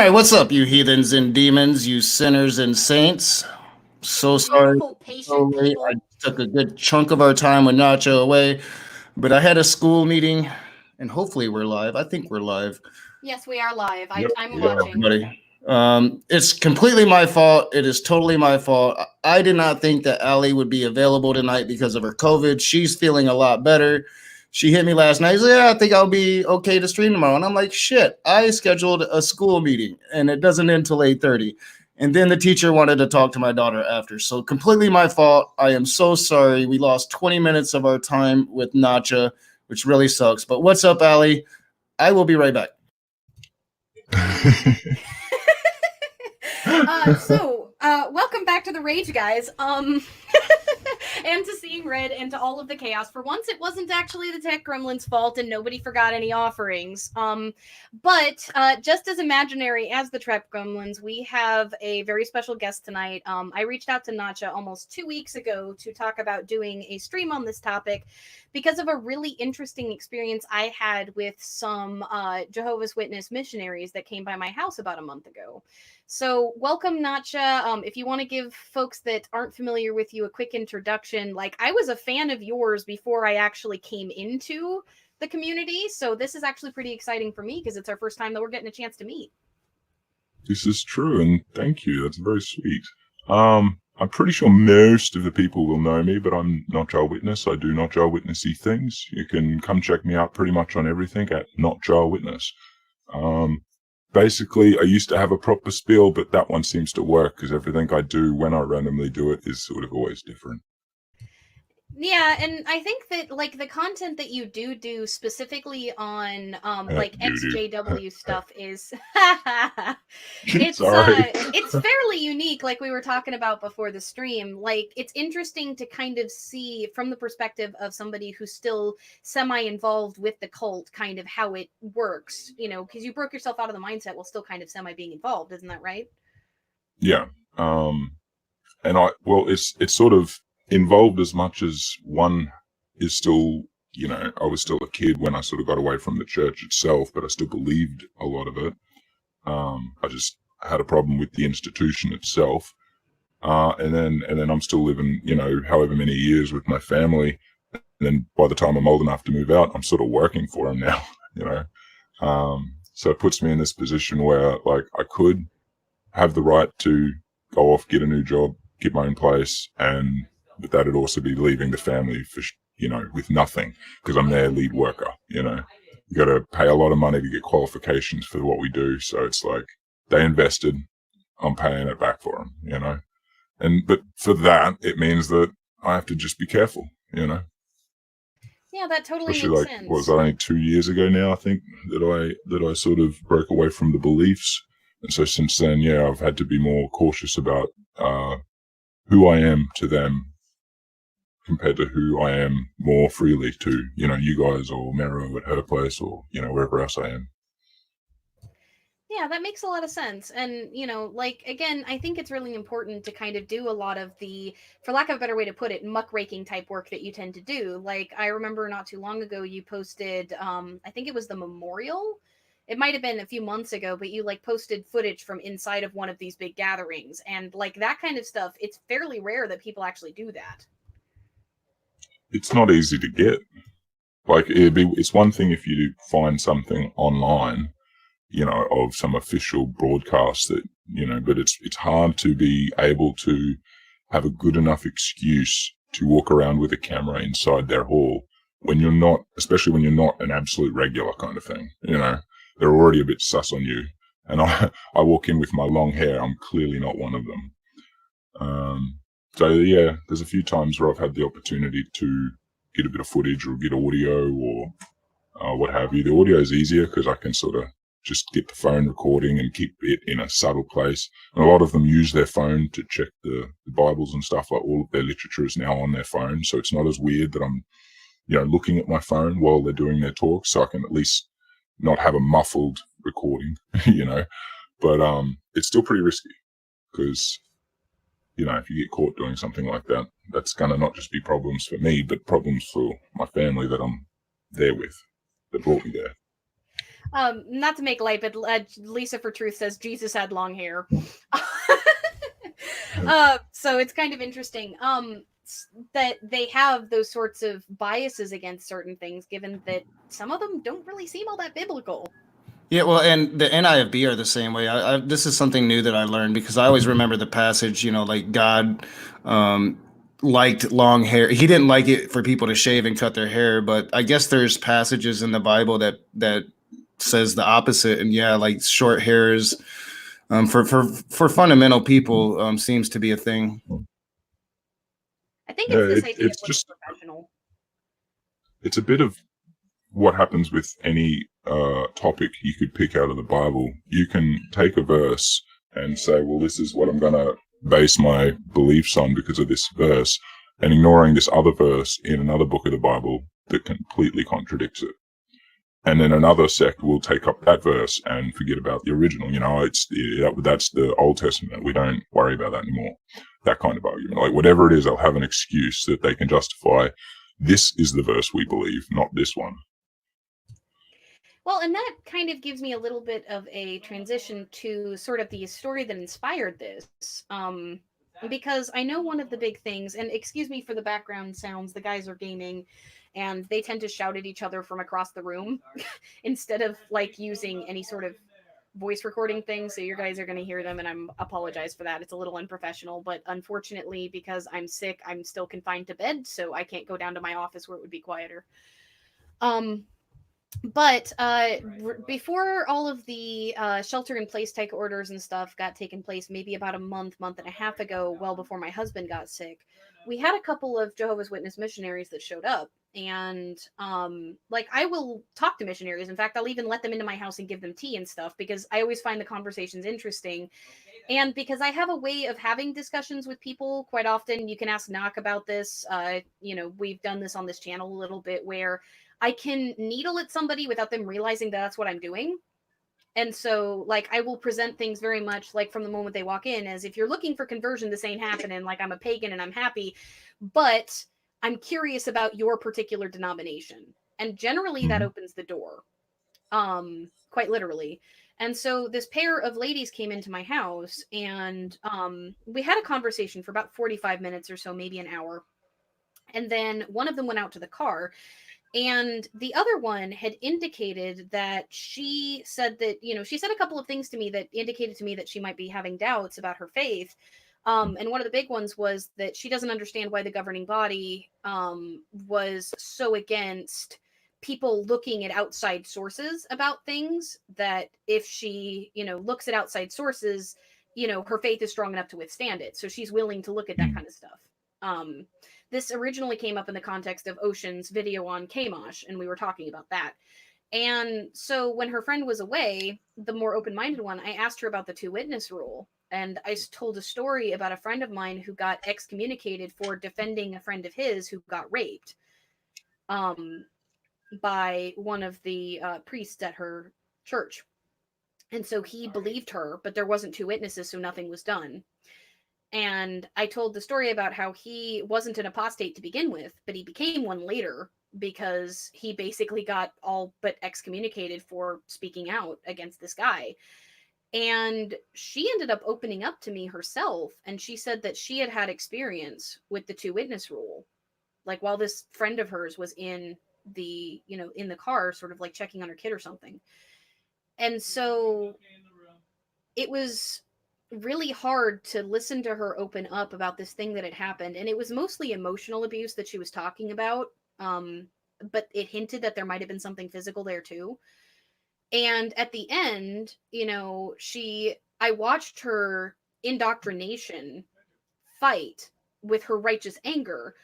right, what's up, you heathens and demons, you sinners and saints? So You sorry beautiful, so patient late. I people. took a good chunk of our time with Notjah away, but I had a school meeting, and hopefully we're live. I think we're live. Yes, we are live. Yep, I'm we are. watching. Buddy. It's completely my fault. It is totally my fault. I did not think that Allie would be available tonight because of her COVID. She's feeling a lot better. She hit me last night. She's like, yeah, I think I'll be okay to stream tomorrow. And I'm like, shit, I scheduled a school meeting and it doesn't end till 8:30. And then the teacher wanted to talk to my daughter after. So completely my fault. I am so sorry. We lost 20 minutes of our time with Notjah, which really sucks. But what's up, Allie? I will be right back. Welcome back to the Rage, guys. And to Seeing Red and to all of the chaos. For once, it wasn't actually the Tech Gremlins' fault, and nobody forgot any offerings. But just as imaginary as the Tech Gremlins, we have a very special guest tonight. I reached out to Notjah almost 2 weeks ago to talk about doing a stream on this topic because of a really interesting experience I had with some Jehovah's Witness missionaries that came by my house about a month ago. So, welcome, Notjah. If you want to give folks that aren't familiar with you a quick introduction, like I was a fan of yours before I actually came into the community. So, this is actually pretty exciting for me because it's our first time that we're getting a chance to meet. This is true, and thank you. That's very sweet. I'm pretty sure most of the people will know me, but I'm Not Jah Witness. I do Not Jah Witnessy things. You can come check me out pretty much on everything at Not Jah Witness. Basically, I used to have a proper spiel, but that one seems to work because everything I do when I randomly do it is sort of always different. Yeah, and I think that like the content that you do specifically on like XJW stuff is it's it's fairly unique, like we were talking about before the stream. Like it's interesting to kind of see from the perspective of somebody who's still semi-involved with the cult, kind of how it works, you know, because you broke yourself out of the mindset while still kind of semi being involved, isn't that right? Yeah. And it's sort of involved as much as one is still, you know, I was still a kid when I sort of got away from the church itself, but I still believed a lot of it. I just had a problem with the institution itself. And then I'm still living, you know, however many years with my family. And then by the time I'm old enough to move out, I'm sort of working for them now, you know. So it puts me in this position where like I could have the right to go off, get a new job, get my own place, and but that'd also be leaving the family for, you know, with nothing because I'm their lead worker, you know. You got to pay a lot of money to get qualifications for what we do. So it's like they invested, I'm paying it back for them, you know. But for that, it means that I have to just be careful, you know. Yeah, that totally Especially makes like, sense. what was that, only 2 years ago now, I think, that I sort of broke away from the beliefs. And so since then, yeah, I've had to be more cautious about who I am to them compared to who I am more freely to, you know, you guys or Mero at her place or, you know, wherever else I am. Yeah, that makes a lot of sense. And, you know, like, again, I think it's really important to kind of do a lot of the, for lack of a better way to put it, muckraking type work that you tend to do. Like, I remember not too long ago, you posted, I think it was the memorial. It might have been a few months ago, but you like posted footage from inside of one of these big gatherings. And like that kind of stuff, it's fairly rare that people actually do that. It's not easy to get. Like, it's one thing if you find something online, you know, of some official broadcast that, you know, but it's hard to be able to have a good enough excuse to walk around with a camera inside their hall when you're not, especially when you're not an absolute regular kind of thing, you know. They're already a bit sus on you. And I walk in with my long hair, I'm clearly not one of them. So yeah, there's a few times where I've had the opportunity to get a bit of footage or get audio or what have you. The audio is easier because I can sort of just get the phone recording and keep it in a subtle place. And a lot of them use their phone to check the Bibles and stuff. Like all of their literature is now on their phone. So it's not as weird that I'm, you know, looking at my phone while they're doing their talk. So I can at least not have a muffled recording, you know. But it's still pretty risky because, you know, if you get caught doing something like that, that's going to not just be problems for me, but problems for my family that I'm there with, that brought me there. Not to make light, but Lisa for Truth says Jesus had long hair. So it's kind of interesting that they have those sorts of biases against certain things, given that some of them don't really seem all that biblical. Yeah, well, and the NIFB are the same way. This is something new that I learned because I always remember the passage, like God um, liked long hair. He didn't like it for people to shave and cut their hair, but I guess there's passages in the Bible that says the opposite. And yeah, like short hairs for fundamental people seems to be a thing. I think it's this idea it's of just professional. it's a bit of what happens with any topic you could pick out of the Bible. You can take a verse and say, well, this is what I'm going to base my beliefs on because of this verse, and ignoring this other verse in another book of the Bible that completely contradicts it. And then another sect will take up that verse and forget about the original. That's the Old Testament. We don't worry about that anymore. That kind of argument. Like whatever it is, they'll have an excuse that they can justify. This is the verse we believe, not this one. Well, and that kind of gives me a little bit of a transition to sort of the story that inspired this. Because I know one of the big things, and excuse me for the background sounds, the guys are gaming and they tend to shout at each other from across the room instead of like using any sort of voice recording thing. So you guys are going to hear them, and I apologize for that. It's a little unprofessional, but unfortunately, because I'm sick, I'm still confined to bed, so I can't go down to my office where it would be quieter. But before all of the shelter in place type orders and stuff got taken place, maybe about a month and a half ago, well before my husband got sick, we had a couple of Jehovah's Witness missionaries that showed up. And like I will talk to missionaries. In fact, I'll even let them into my house and give them tea and stuff because I always find the conversations interesting. And because I have a way of having discussions with people quite often, you can ask Knock about this. We've done this on this channel a little bit where I can needle at somebody without them realizing that that's what I'm doing. And so, like, I will present things very much like from the moment they walk in as if you're looking for conversion, this ain't happening. Like, I'm a pagan and I'm happy, but I'm curious about your particular denomination. And generally, that opens the door, quite literally. And so, this pair of ladies came into my house, and we had a conversation for about 45 minutes or so, maybe an hour. And then one of them went out to the car. And the other one had indicated that she said that, she said a couple of things to me that indicated to me that she might be having doubts about her faith. And one of the big ones was that she doesn't understand why the governing body was so against people looking at outside sources about things, that if she, looks at outside sources, her faith is strong enough to withstand it. So she's willing to look at that kind of stuff. This originally came up in the context of Ocean's video on Kamosh, and we were talking about that. And so when her friend was away, the more open-minded one, I asked her about the two-witness rule. And I told a story about a friend of mine who got excommunicated for defending a friend of his who got raped by one of the priests at her church. And so he believed her, but there wasn't two witnesses, so nothing was done. And I told the story about how he wasn't an apostate to begin with, but he became one later because he basically got all but excommunicated for speaking out against this guy. And she ended up opening up to me herself. And she said that she had had experience with the two witness rule. Like while this friend of hers was in the car, sort of like checking on her kid or something. And so it was really hard to listen to her open up about this thing that had happened. And it was mostly emotional abuse that she was talking about. But it hinted that there might have been something physical there too. And at the end, I watched her indoctrination fight with her righteous anger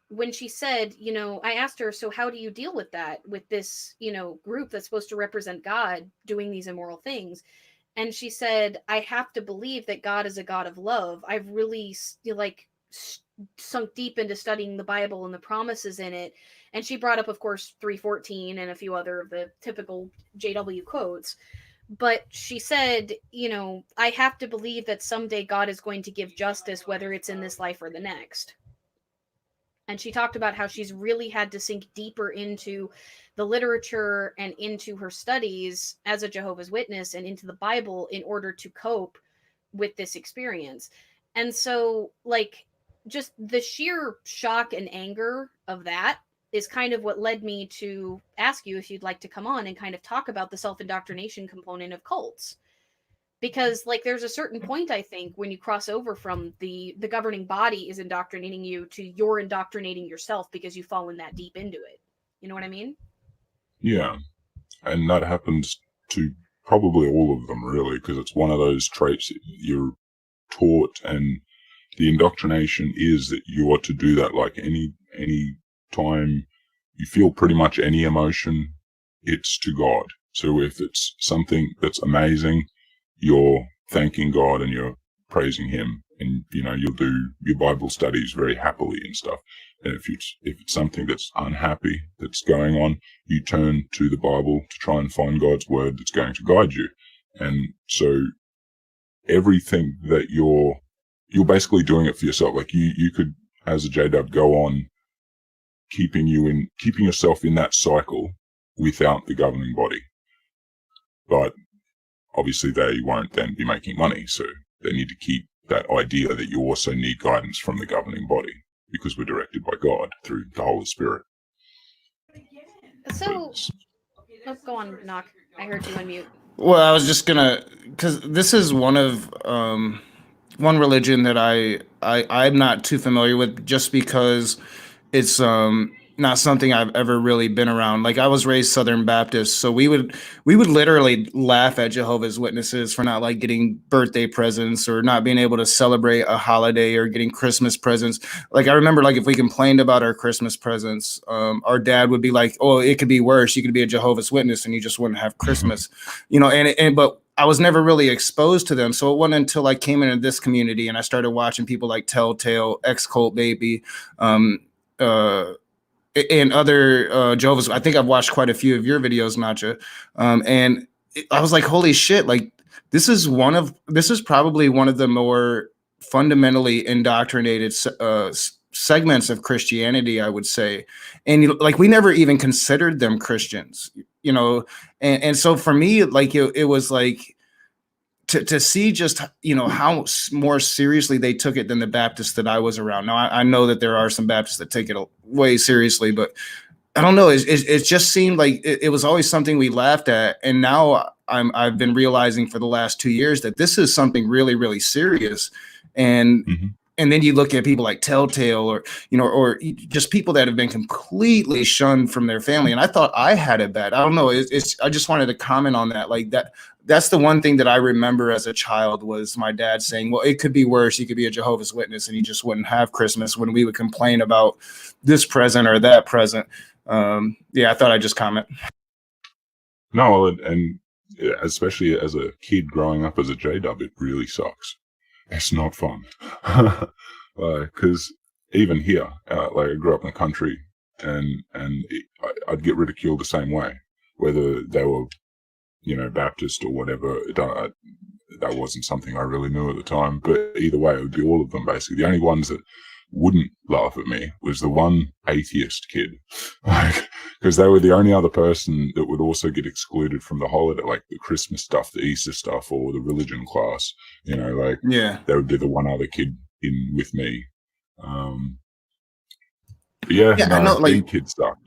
when she said, I asked her, so how do you deal with that, with this, group that's supposed to represent God doing these immoral things? And she said, I have to believe that God is a God of love. I've really sunk deep into studying the Bible and the promises in it. And she brought up, of course, 3:14 and a few other of the typical JW quotes. But she said, I have to believe that someday God is going to give justice, whether it's in this life or the next. And she talked about how she's really had to sink deeper into the literature and into her studies as a Jehovah's Witness and into the Bible in order to cope with this experience. And so, like, just the sheer shock and anger of that is kind of what led me to ask you if you'd like to come on and kind of talk about the self-indoctrination component of cults. Because, like, there's a certain point, I think, when you cross over from the governing body is indoctrinating you to you're indoctrinating yourself because you've fallen that deep into it. You know what I mean? Yeah. And that happens to probably all of them, really, because it's one of those traits that you're taught, and the indoctrination is that you are to do that. Like any time you feel pretty much any emotion, it's to God. So if it's something that's amazing, you're thanking God and you're praising him, and you'll do your Bible studies very happily and stuff. And if it's something that's unhappy that's going on, you turn to the Bible to try and find God's word that's going to guide you. And so everything that you're basically doing it for yourself. Like you could, as a JW, go on keeping yourself in that cycle without the governing body. But obviously they won't then be making money, so they need to keep that idea that you also need guidance from the governing body, because we're directed by God through the Holy Spirit. So, go on, Knock. I heard you unmute. Well, I was just gonna, because this is one religion that I'm not too familiar with, just because it's not something I've ever really been around. Like, I was raised Southern Baptist, so we would literally laugh at Jehovah's Witnesses for not like getting birthday presents or not being able to celebrate a holiday or getting Christmas presents. Like, I remember, like, if we complained about our Christmas presents, our dad would be like, "Oh, it could be worse. You could be a Jehovah's Witness and you just wouldn't have Christmas," but I was never really exposed to them. So it wasn't until I came into this community and I started watching people like Telltale, X-Cult Baby, and other Jehovah's. I think I've watched quite a few of your videos, Notjah, and I was like, holy shit! Like, this is probably one of the more fundamentally indoctrinated segments of Christianity, I would say. And like, we never even considered them Christians, and so for me, like, it was like, to see just how more seriously they took it than the Baptists that I was around. Now I know that there are some Baptists that take it way seriously, but I don't know. It just seemed like it was always something we laughed at, and now I've been realizing for the last 2 years that this is something really, really serious. And and then you look at people like Telltale, or just people that have been completely shunned from their family. And I thought I had it bad. I don't know. I just wanted to comment on that. Like, that's the one thing that I remember as a child was my dad saying, well, it could be worse. You could be a Jehovah's Witness and you just wouldn't have Christmas, when we would complain about this present or that present. I thought I'd just comment. No, and especially as a kid growing up as a JW, it really sucks. It's not fun. Because even here, like, I grew up in the country, and I'd get ridiculed the same way, whether they were, Baptist or whatever. That wasn't something I really knew at the time, but either way, it would be all of them, basically. The only ones that wouldn't laugh at me was the one atheist kid, because they were the only other person that would also get excluded from the holiday, like the Christmas stuff, the Easter stuff, or the religion class. They would be the one other kid in with me. I know, like, kids suck.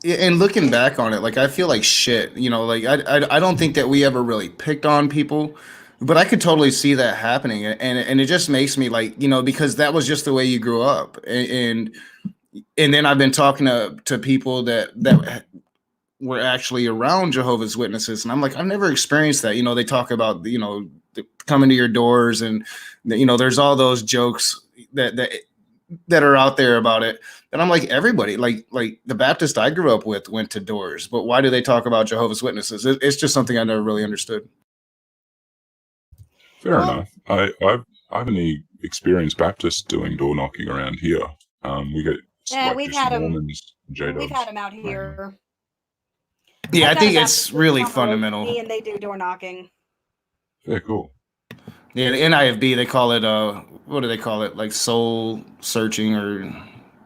And looking back on it, like, I feel like shit. Like, I don't think that we ever really picked on people. But I could totally see that happening, and it just makes me, like, because that was just the way you grew up, and then I've been talking to people that were actually around Jehovah's Witnesses, and I'm like, I've never experienced that. They talk about coming to your doors, and there's all those jokes that are out there about it, and I'm like, everybody, like the Baptist I grew up with went to doors, but why do they talk about Jehovah's Witnesses? It's just something I never really understood. Fair enough. I haven't experienced Baptists doing door knocking around here. We get we've had them. Mormons, We've had them out here. Yeah, I think it's really fundamental. And they do door knocking. Very cool. Yeah, the NIFB, they call it what do they call it? Like soul searching, or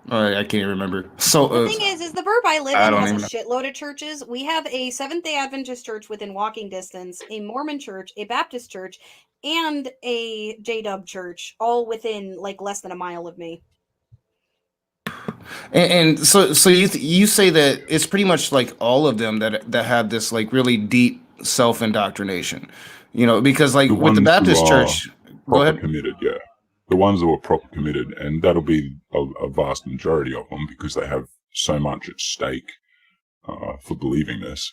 I can't even remember. So The thing is the burb I live I in don't has a even know. shitload of churches. We have a Seventh-day Adventist church within walking distance, a Mormon church, a Baptist church, and a J-Dub church, all within like less than a mile of me. And so you say that it's pretty much like all of them that have this like really deep self indoctrination, because like The with the ones who Baptist are church, go proper ahead. committed, yeah. The ones who are proper committed, and that'll be a vast majority of them because they have so much at stake for believing this.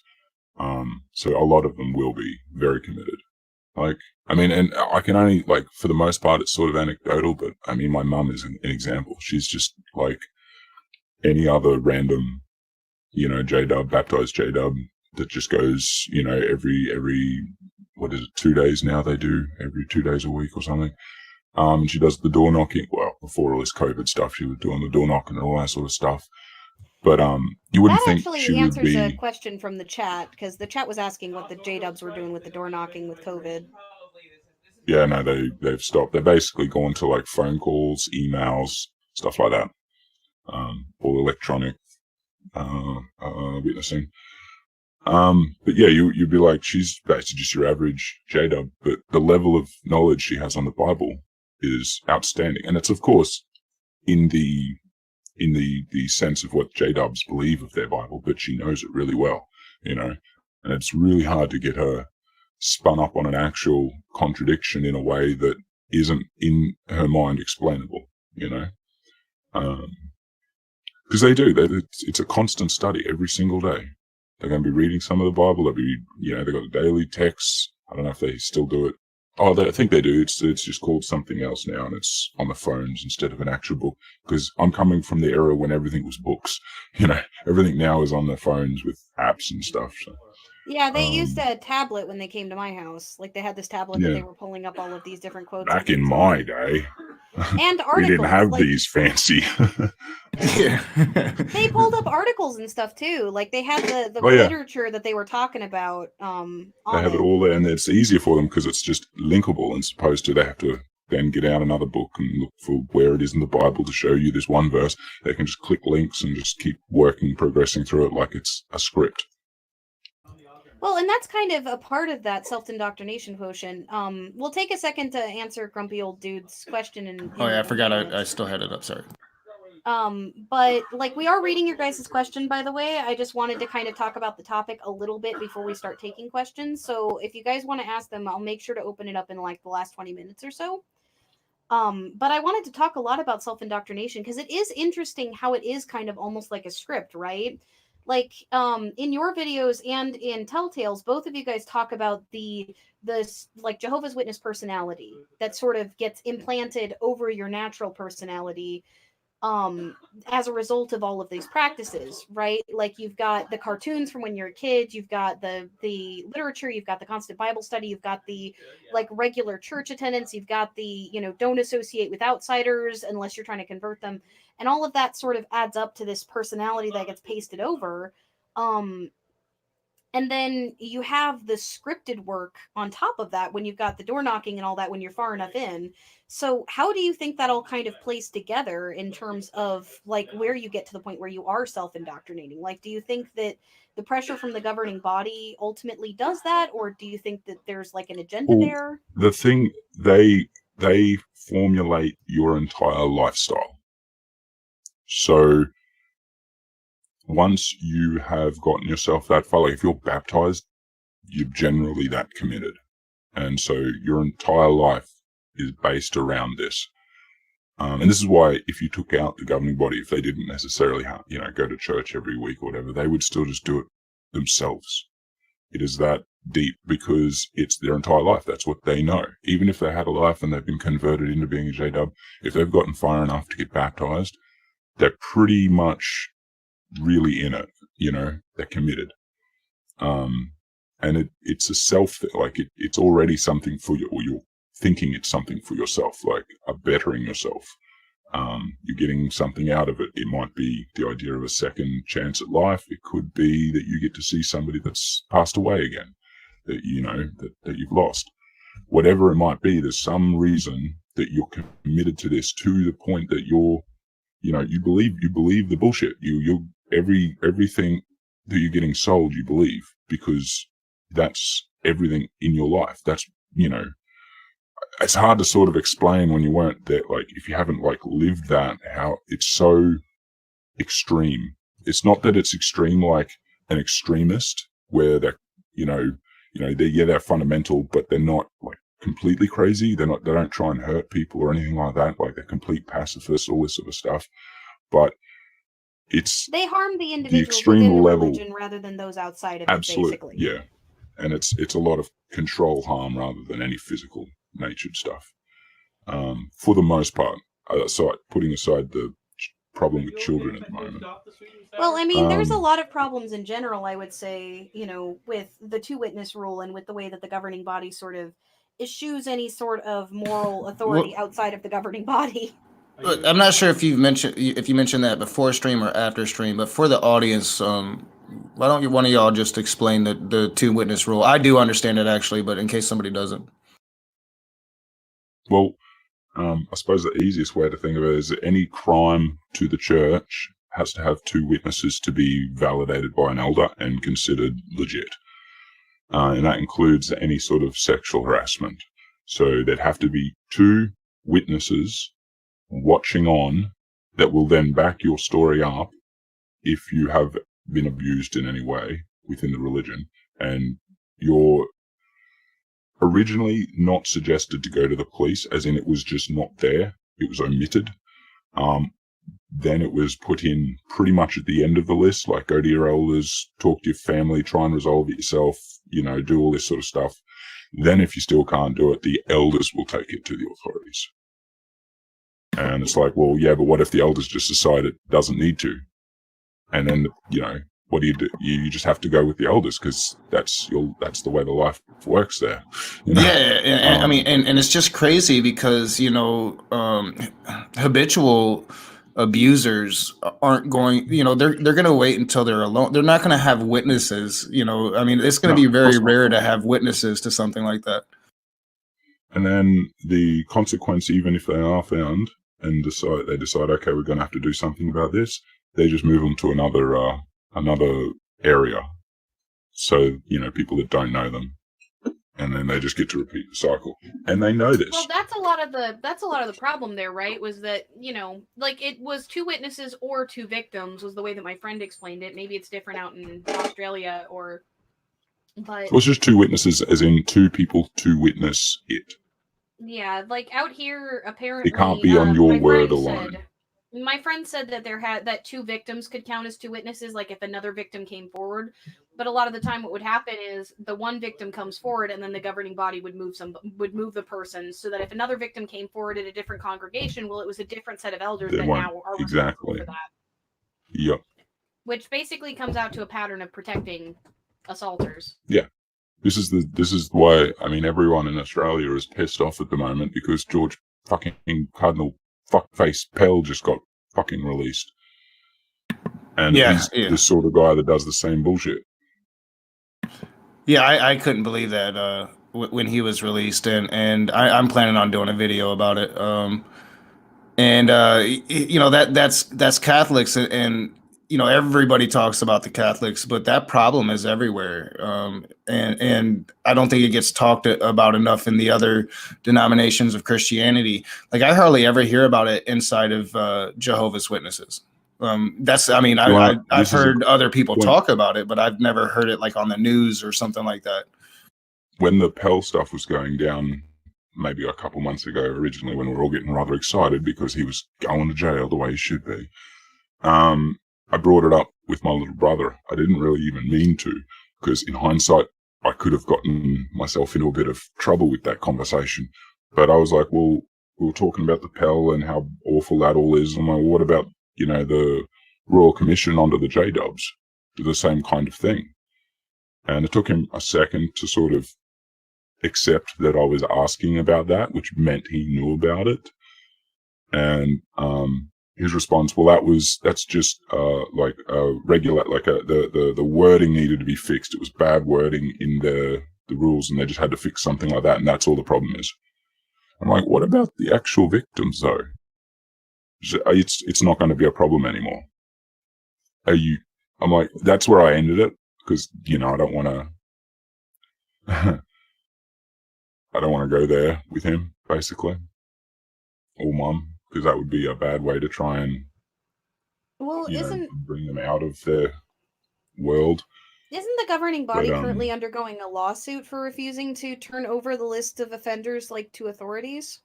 So a lot of them will be very committed. Like, I mean, and I can only, like, for the most part, it's sort of anecdotal, but I mean, my mum is an example. She's just like any other random, J-Dub, baptized J-Dub that just goes, every, what is it, 2 days now they do, every 2 days a week or something. And she does the door knocking. Well, before all this COVID stuff, she was doing the door knocking and all that sort of stuff. But you wouldn't That think actually she would answers a be. question from the chat, because the chat was asking what the J-Dubs were doing with the door knocking with COVID. Yeah, no, they've stopped. They're basically gone to like phone calls, emails, stuff like that, all electronic witnessing. But yeah, you'd be like, she's basically just your average J-Dub, but the level of knowledge she has on the Bible is outstanding, and it's of course in the sense of what J-Dubs believe of their Bible, but she knows it really well, and it's really hard to get her spun up on an actual contradiction in a way that isn't in her mind explainable, because they do. It's a constant study every single day. They're going to be reading some of the Bible. They'll be, they've got the daily texts. I don't know if they still do it. Oh, I think they do. It's just called something else now, and it's on the phones instead of an actual book. Because I'm coming from the era when everything was books. Everything now is on their phones with apps and stuff. So. Yeah, they used a tablet when they came to my house. Like, they had this tablet that they were pulling up all of these different quotes. Back in my day. And articles. We didn't have these fancy. They pulled up articles and stuff too. Like, they had the literature that they were talking about. They have it all there, and it's easier for them because it's just linkable, as opposed to they have to then get out another book and look for where it is in the Bible to show you this one verse. They can just click links and just keep progressing through it like it's a script. Well, and that's kind of a part of that self-indoctrination potion. We'll take a second to answer Grumpy Old Dude's question. Oh yeah, I forgot I still had it up. Sorry. But like, we are reading your guys' question, by the way. I just wanted to kind of talk about the topic a little bit before we start taking questions. So if you guys want to ask them, I'll make sure to open it up in like the last 20 minutes or so. But I wanted to talk a lot about self-indoctrination because it is interesting how it is kind of almost like a script, right? Like, in your videos and in Telltales, both of you guys talk about the like Jehovah's Witness personality that sort of gets implanted over your natural personality as a result of all of these practices, right? Like, you've got the cartoons from when you're a kid, you've got the literature, you've got the constant Bible study, you've got the like regular church attendance, you've got the don't associate with outsiders unless you're trying to convert them, and all of that sort of adds up to this personality that gets pasted over. And then you have the scripted work on top of that when you've got the door knocking and all that when you're far enough in. So how do you think that all kind of plays together in terms of like where you get to the point where you are self-indoctrinating? Like, do you think that the pressure from the governing body ultimately does that, or do you think that there's like an agenda there? The thing, they formulate your entire lifestyle. So once you have gotten yourself that far, like if you're baptized, you're generally that committed. And so your entire life is based around this. And this is why if you took out the governing body, if they didn't necessarily have, go to church every week or whatever, they would still just do it themselves. It is that deep because it's their entire life. That's what they know. Even if they had a life and they've been converted into being a J-Dub, if they've gotten far enough to get baptized, they're pretty much really in it, they're committed. And it's a self, like it's already something for you, or you're thinking it's something for yourself, like a bettering yourself. You're getting something out of it. It might be the idea of a second chance at life. It could be that you get to see somebody that's passed away again, that that you've lost. Whatever it might be, there's some reason that you're committed to this to the point that you're you believe the bullshit. Everything that you're getting sold, you believe, because that's everything in your life. That's, it's hard to sort of explain when you weren't there. Like, if you haven't like lived that, how it's so extreme. It's not that it's extreme like an extremist where they're, they're fundamental, but they're not like completely crazy. They don't try and hurt people or anything like that. Like, they're complete pacifists, all this sort of stuff. But they harm the individuals extreme within the level, religion rather than those outside of absolute, it, basically. Yeah. And it's a lot of control harm rather than any physical natured stuff. For the most part, putting aside the problem with children at the moment. Well, I mean, there's a lot of problems in general, I would say, with the two-witness rule and with the way that the governing body sort of eschews any sort of moral authority outside of the governing body. Look, I'm not sure if you mentioned that before stream or after stream, but for the audience, why don't one of y'all just explain the two-witness rule? I do understand it, actually, but in case somebody doesn't. Well, I suppose the easiest way to think of it is that any crime to the church has to have two witnesses to be validated by an elder and considered legit. And that includes any sort of sexual harassment. So there'd have to be two witnesses watching on that will then back your story up if you have been abused in any way within the religion, and you're originally not suggested to go to the police, as in it was just not there, it was omitted. Then it was put in pretty much at the end of the list, like go to your elders, talk to your family, try and resolve it yourself, do all this sort of stuff. Then if you still can't do it, the elders will take it to the authorities. And it's like, well, yeah, but what if the elders just decide it doesn't need to? And then, what do? You just have to go with the elders because that's the way the life works there. Yeah, I mean, and it's just crazy because, habitual abusers aren't going, they're going to wait until they're alone. They're not going to have witnesses, I mean, it's going to be very rare to have witnesses to something like that. And then the consequence, even if they are found and they decide, okay, we're going to have to do something about this, they just move them to another area. So, people that don't know them. And then they just get to repeat the cycle. And they know this. Well, that's a lot of the problem there, right? Was that, like it was two witnesses or two victims was the way that my friend explained it. Maybe it's different out in Australia but it was just two witnesses, as in two people to witness it. Yeah, like out here, apparently it can't be on your word alone. My friend said that that two victims could count as two witnesses, like if another victim came forward. But a lot of the time, what would happen is the one victim comes forward, and then the governing body would move the person, so that if another victim came forward at a different congregation, well, it was a different set of elders that now are responsible for that. Yep. Which basically comes out to a pattern of protecting assaulters. Yeah. This is why, I mean, everyone in Australia is pissed off at the moment because George fucking Cardinal fuckface Pell just got fucking released. And he's the sort of guy that does the same bullshit. Yeah, I couldn't believe that when he was released, and I'm planning on doing a video about it. That's Catholics, and everybody talks about the Catholics, but that problem is everywhere. And I don't think it gets talked about enough in the other denominations of Christianity. Like, I hardly ever hear about it inside of Jehovah's Witnesses. I've heard other people talk about it, but I've never heard it like on the news or something like that. When the Pell stuff was going down, maybe a couple months ago, originally, when we were all getting rather excited because he was going to jail the way he should be, I brought it up with my little brother. I didn't really even mean to, because in hindsight, I could have gotten myself into a bit of trouble with that conversation. But I was like, well, we were talking about the Pell and how awful that all is. And I'm like, what about, the Royal Commission onto the J-Dubs? Do the same kind of thing. And it took him a second to sort of accept that I was asking about that, which meant he knew about it. And his response, well, that's just regular, the wording needed to be fixed. It was bad wording in the rules, and they just had to fix something like that, and that's all the problem is. I'm like, what about the actual victims, though? It's not going to be a problem anymore. I'm like, that's where I ended it, because, I don't want to, I don't want to go there with him, basically, or mum, because that would be a bad way to try and, Well, bring them out of their world. Isn't the governing body currently undergoing a lawsuit for refusing to turn over the list of offenders, to authorities?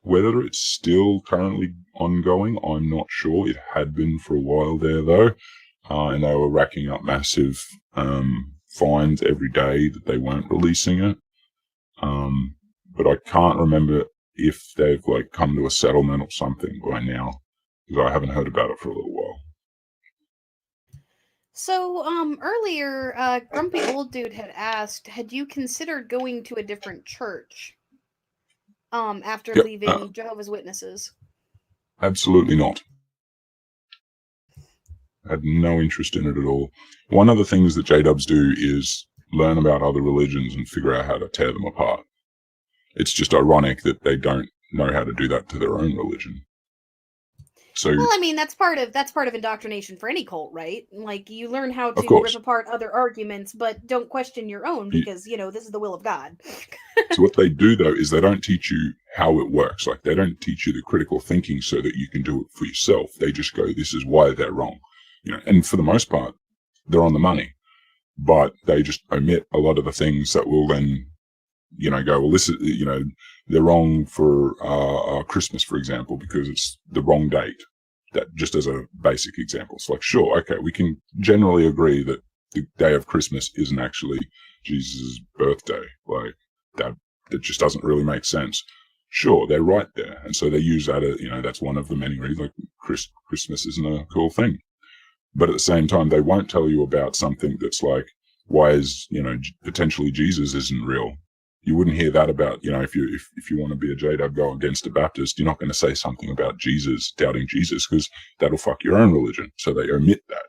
Whether it's still currently ongoing, I'm not sure. It had been for a while there, though, and they were racking up massive fines every day that they weren't releasing it. But I can't remember if they've come to a settlement or something by now, because I haven't heard about it for a little while. So, earlier, Grumpy Old Dude had asked, had you considered going to a different church, after leaving Jehovah's Witnesses? Absolutely not. I had no interest in it at all. One of the things that J-dubs do is learn about other religions and figure out how to tear them apart. It's just ironic that they don't know how to do that to their own religion. So, well, I mean, that's part of indoctrination for any cult, right? You learn how to rip apart other arguments, but don't question your own, because this is the will of God. So what they do, though, is they don't teach you how it works. They don't teach you the critical thinking so that you can do it for yourself. They just go, this is why they're wrong. And for the most part, they're on the money, but they just omit a lot of the things that will then, go, well, this is, they're wrong for Christmas, for example, because it's the wrong date. That just as a basic example. It's sure, okay, we can generally agree that the day of Christmas isn't actually Jesus' birthday. That just doesn't really make sense. Sure, they're right there. And so they use that, that's one of the many reasons, Christmas isn't a cool thing. But at the same time, they won't tell you about something that's why is, potentially Jesus isn't real. You wouldn't hear that about, if you want to be a J-dub, go against a Baptist, you're not going to say something about Jesus, doubting Jesus, because that'll fuck your own religion. So they omit that.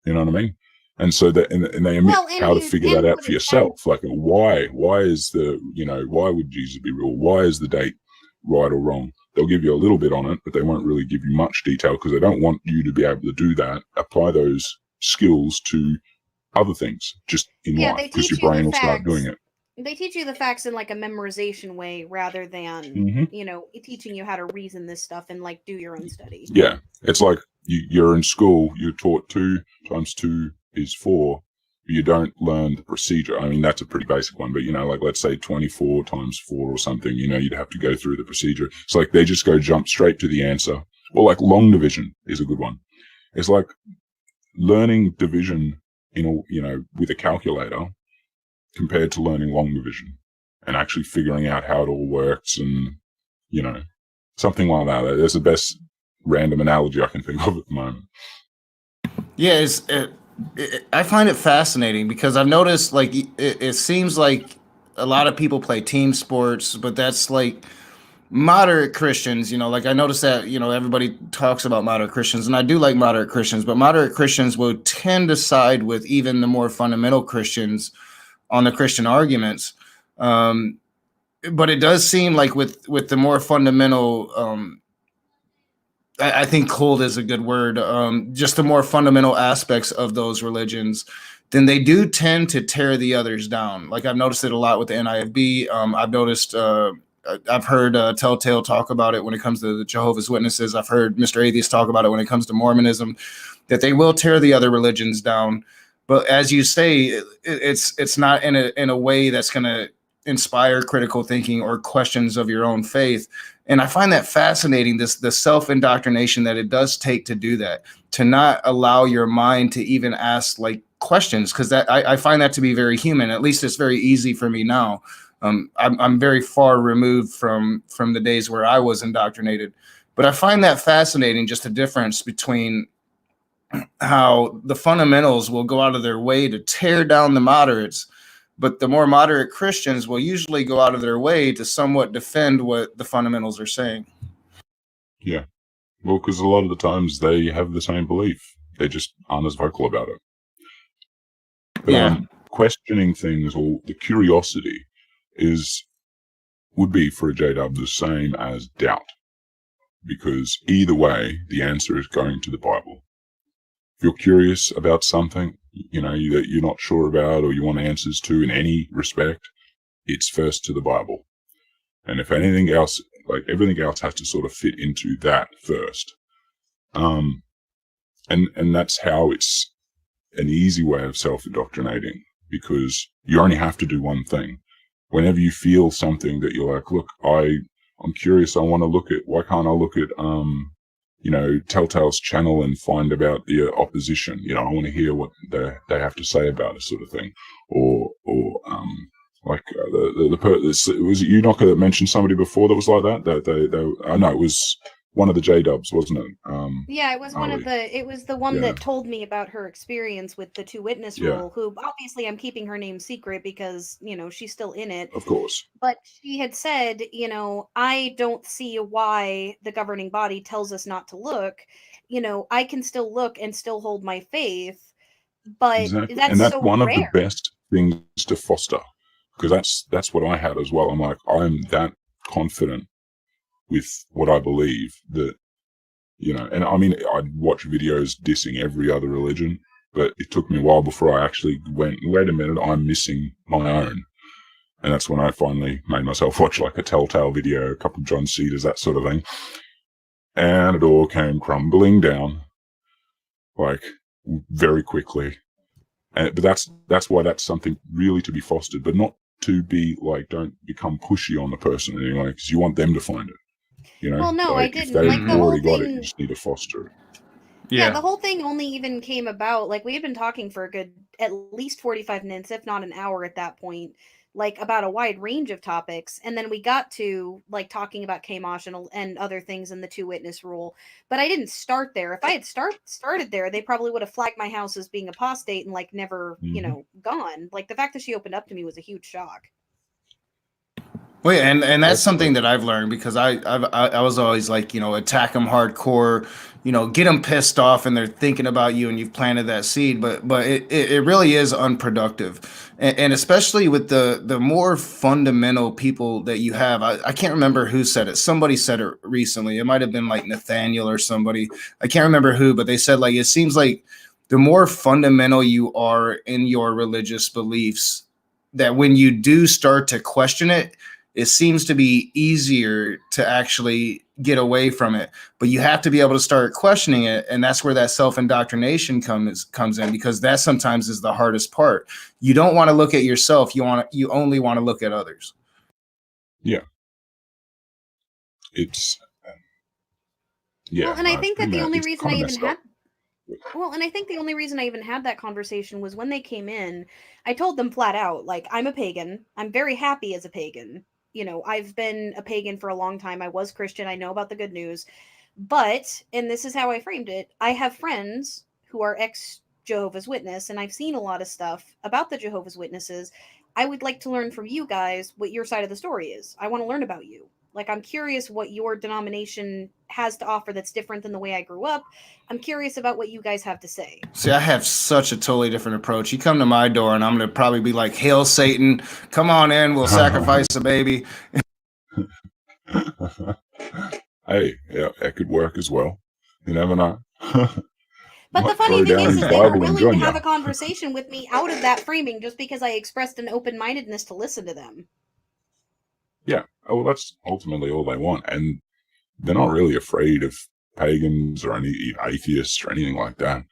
You know what I mean? And so they omit how to figure that out for yourself. Why is why would Jesus be real? Why is the date right or wrong? They'll give you a little bit on it, but they won't really give you much detail, because they don't want you to be able to do that, apply those skills to other things just in life, because your brain will start doing it. They teach you the facts in a memorization way, rather than teaching you how to reason this stuff and do your own study. Yeah, it's you're in school, you're taught 2 times 2 is 4. You don't learn the procedure. I mean, that's a pretty basic one, but let's say 24 times 4 or something. You'd have to go through the procedure. It's they just jump straight to the answer. Or long division is a good one. It's learning division with a calculator, compared to learning long division and actually figuring out how it all works, and, something like that. That's the best random analogy I can think of at the moment. Yeah, I find it fascinating, because I've noticed, it seems like a lot of people play team sports, but that's moderate Christians, I noticed that, everybody talks about moderate Christians, and I do like moderate Christians, but moderate Christians will tend to side with even the more fundamental Christians on the Christian arguments. But it does seem with the more fundamental, I think cold is a good word, just the more fundamental aspects of those religions, then they do tend to tear the others down. I've noticed it a lot with the NIFB. I've noticed, I've heard Telltale talk about it when it comes to the Jehovah's Witnesses. I've heard Mr. Atheist talk about it when it comes to Mormonism, that they will tear the other religions down. But as you say, it's not in a way that's going to inspire critical thinking or questions of your own faith. And I find that fascinating, the self-indoctrination that it does take to do that, to not allow your mind to even ask questions, because that I find that to be very human. At least it's very easy for me now. I'm very far removed from the days where I was indoctrinated, but I find that fascinating, just the difference between how the fundamentals will go out of their way to tear down the moderates, but the more moderate Christians will usually go out of their way to somewhat defend what the fundamentals are saying. Yeah. Well, because a lot of the times they have the same belief. They just aren't as vocal about it. But questioning things, or the curiosity, would be for a J-dub the same as doubt. because either way, the answer is going to the Bible. If you're curious about something, that you're not sure about or you want answers to in any respect, it's first to the Bible. And if anything else, like everything else has to sort of fit into that first. And that's how it's an easy way of self-indoctrinating, because you only have to do one thing. Whenever you feel something that you're like, look, I'm curious, I want to look at, why can't I look at, Telltale's channel and find about the opposition? I want to hear what they have to say about it, sort of thing. Was it you, Knocker, that mentioned somebody before that was like that? I know it was one of the J-dubs, wasn't it? Yeah, it was the one that told me about her experience with the two witness rule, who obviously I'm keeping her name secret because, she's still in it. Of course. But she had said, I don't see why the governing body tells us not to look. I can still look and still hold my faith, but exactly. That's and that's so one rare. Of the best things to foster, because that's what I had as well. I'm like, I'm that confident with what I believe that, and I mean, I'd watch videos dissing every other religion, but it took me a while before I actually went, wait a minute, I'm missing my own. And that's when I finally made myself watch like a Telltale video, a couple of John Cedars, that sort of thing. And it all came crumbling down, like, very quickly. But that's why that's something really to be fostered, but not to be like, don't become pushy on the person anyway, because you want them to find it. Well, no, like, I didn't. If they've like the already whole got thing, it, you just need to foster it. Yeah, the whole thing only even came about, like, we had been talking for a good, at least 45 minutes, if not an hour at that point, like, about a wide range of topics, and then we got to, like, talking about Kamosh and other things in the two-witness rule, but I didn't start there. If I had started there, they probably would have flagged my house as being apostate and, like, never, gone. Like, the fact that she opened up to me was a huge shock. Well, yeah, and that's something that I've learned, because I was always like, attack them hardcore, get them pissed off and they're thinking about you and you've planted that seed, but it really is unproductive, and especially with the more fundamental people that you have. I can't remember who said it. Somebody said it recently. It might have been like Nathaniel or somebody. I can't remember who, but they said, like, it seems like the more fundamental you are in your religious beliefs, that when you do start to question it, it seems to be easier to actually get away from it. But you have to be able to start questioning it, and that's where that self-indoctrination comes in, because that sometimes is the hardest part. You don't want to look at yourself. You only want to look at others. Yeah. It's Well, and I think that the only reason I even had and I think the only reason I even had that conversation was when they came in, I told them flat out, like, I'm a pagan. I'm very happy as a pagan. I've been a pagan for a long time. I was Christian. I know about the good news. But, and this is how I framed it, I have friends who are ex-Jehovah's Witness, and I've seen a lot of stuff about the Jehovah's Witnesses. I would like to learn from you guys what your side of the story is. I want to learn about you. Like, I'm curious what your denomination has to offer that's different than the way I grew up. I'm curious about what you guys have to say. See, I have such a totally different approach. You come to my door and I'm going to probably be like, hail Satan, come on in, we'll sacrifice a baby. Hey, yeah, that could work as well. You never know. But the funny thing is they were willing to have a conversation with me out of that framing just because I expressed an open-mindedness to listen to them. Yeah, well, that's ultimately all they want. And they're not really afraid of pagans or any atheists or anything like that.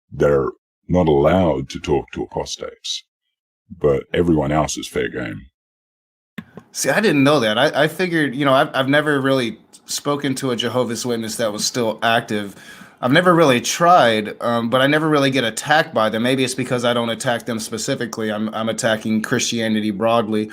They're not allowed to talk to apostates, but everyone else is fair game. See, I didn't know that. I figured, I've never really spoken to a Jehovah's Witness that was still active. I've never really tried, but I never really get attacked by them. Maybe it's because I don't attack them specifically. I'm attacking Christianity broadly.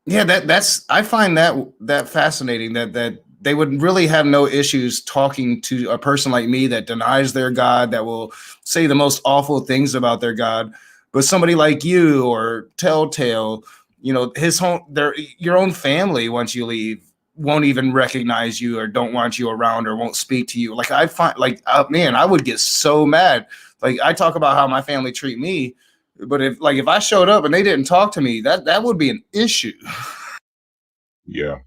Yeah, that's I find that fascinating, that they would really have no issues talking to a person like me that denies their God, that will say the most awful things about their God. But somebody like you or Telltale, your own family, once you leave, won't even recognize you or don't want you around or won't speak to you. Like, I find, like, man, I would get so mad. Like, I talk about how my family treat me, but if I showed up and they didn't talk to me, that would be an issue. Yeah.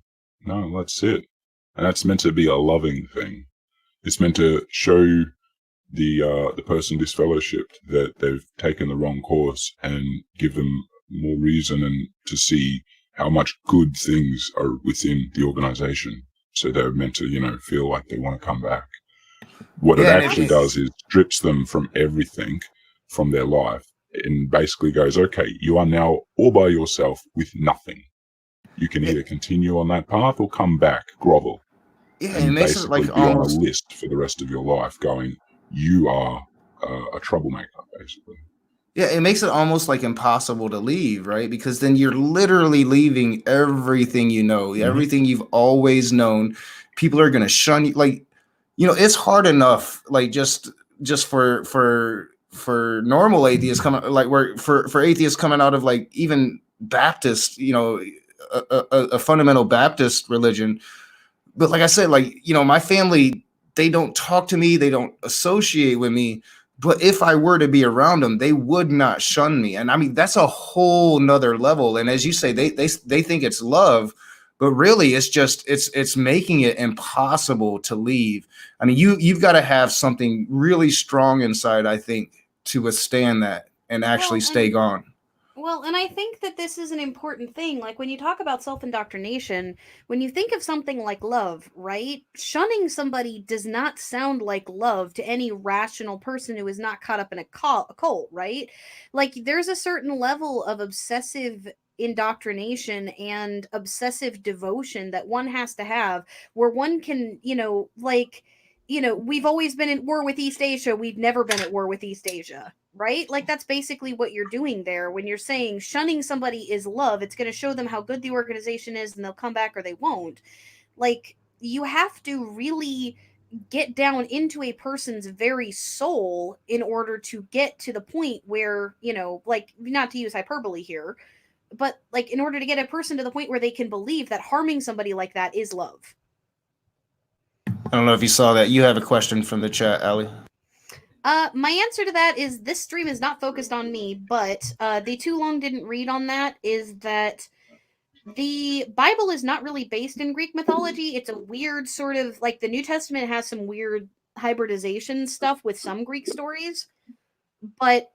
No, that's it. And that's meant to be a loving thing. It's meant to show the person disfellowshipped that they've taken the wrong course and give them more reason and to see how much good things are within the organization. So they're meant to, feel like they want to come back. What it actually does is strips them from everything from their life and basically goes, okay, you are now all by yourself with nothing. You can either continue on that path or come back, grovel. Yeah, and it makes basically it like be almost on a list for the rest of your life going, you are a troublemaker, basically. Yeah, it makes it almost like impossible to leave, right? Because then you're literally leaving everything you know, everything you've always known. People are gonna shun you. Like, it's hard enough, like just for normal atheists coming, like where for atheists coming out of like even Baptist, a fundamental Baptist religion. But like I said, like, my family, they don't talk to me, they don't associate with me. But if I were to be around them, they would not shun me. And I mean, that's a whole nother level. And as you say, they think it's love, but really it's making it impossible to leave. I mean, you've got to have something really strong inside, I think, to withstand that and actually stay gone. Well, and I think that this is an important thing. Like when you talk about self-indoctrination, when you think of something like love, right? Shunning somebody does not sound like love to any rational person who is not caught up in a cult, right? Like there's a certain level of obsessive indoctrination and obsessive devotion that one has to have where one can, we've always been at war with East Asia. We've never been at war with East Asia, right? Like that's basically what you're doing there when you're saying shunning somebody is love. It's going to show them how good the organization is and they'll come back or they won't. Like you have to really get down into a person's very soul in order to get to the point where, like not to use hyperbole here, but like in order to get a person to the point where they can believe that harming somebody like that is love. I don't know if you saw that. You have a question from the chat, Ali. My answer to that is this stream is not focused on me, but the too long didn't read on that is that the Bible is not really based in Greek mythology. It's a weird sort of like the New Testament has some weird hybridization stuff with some Greek stories, but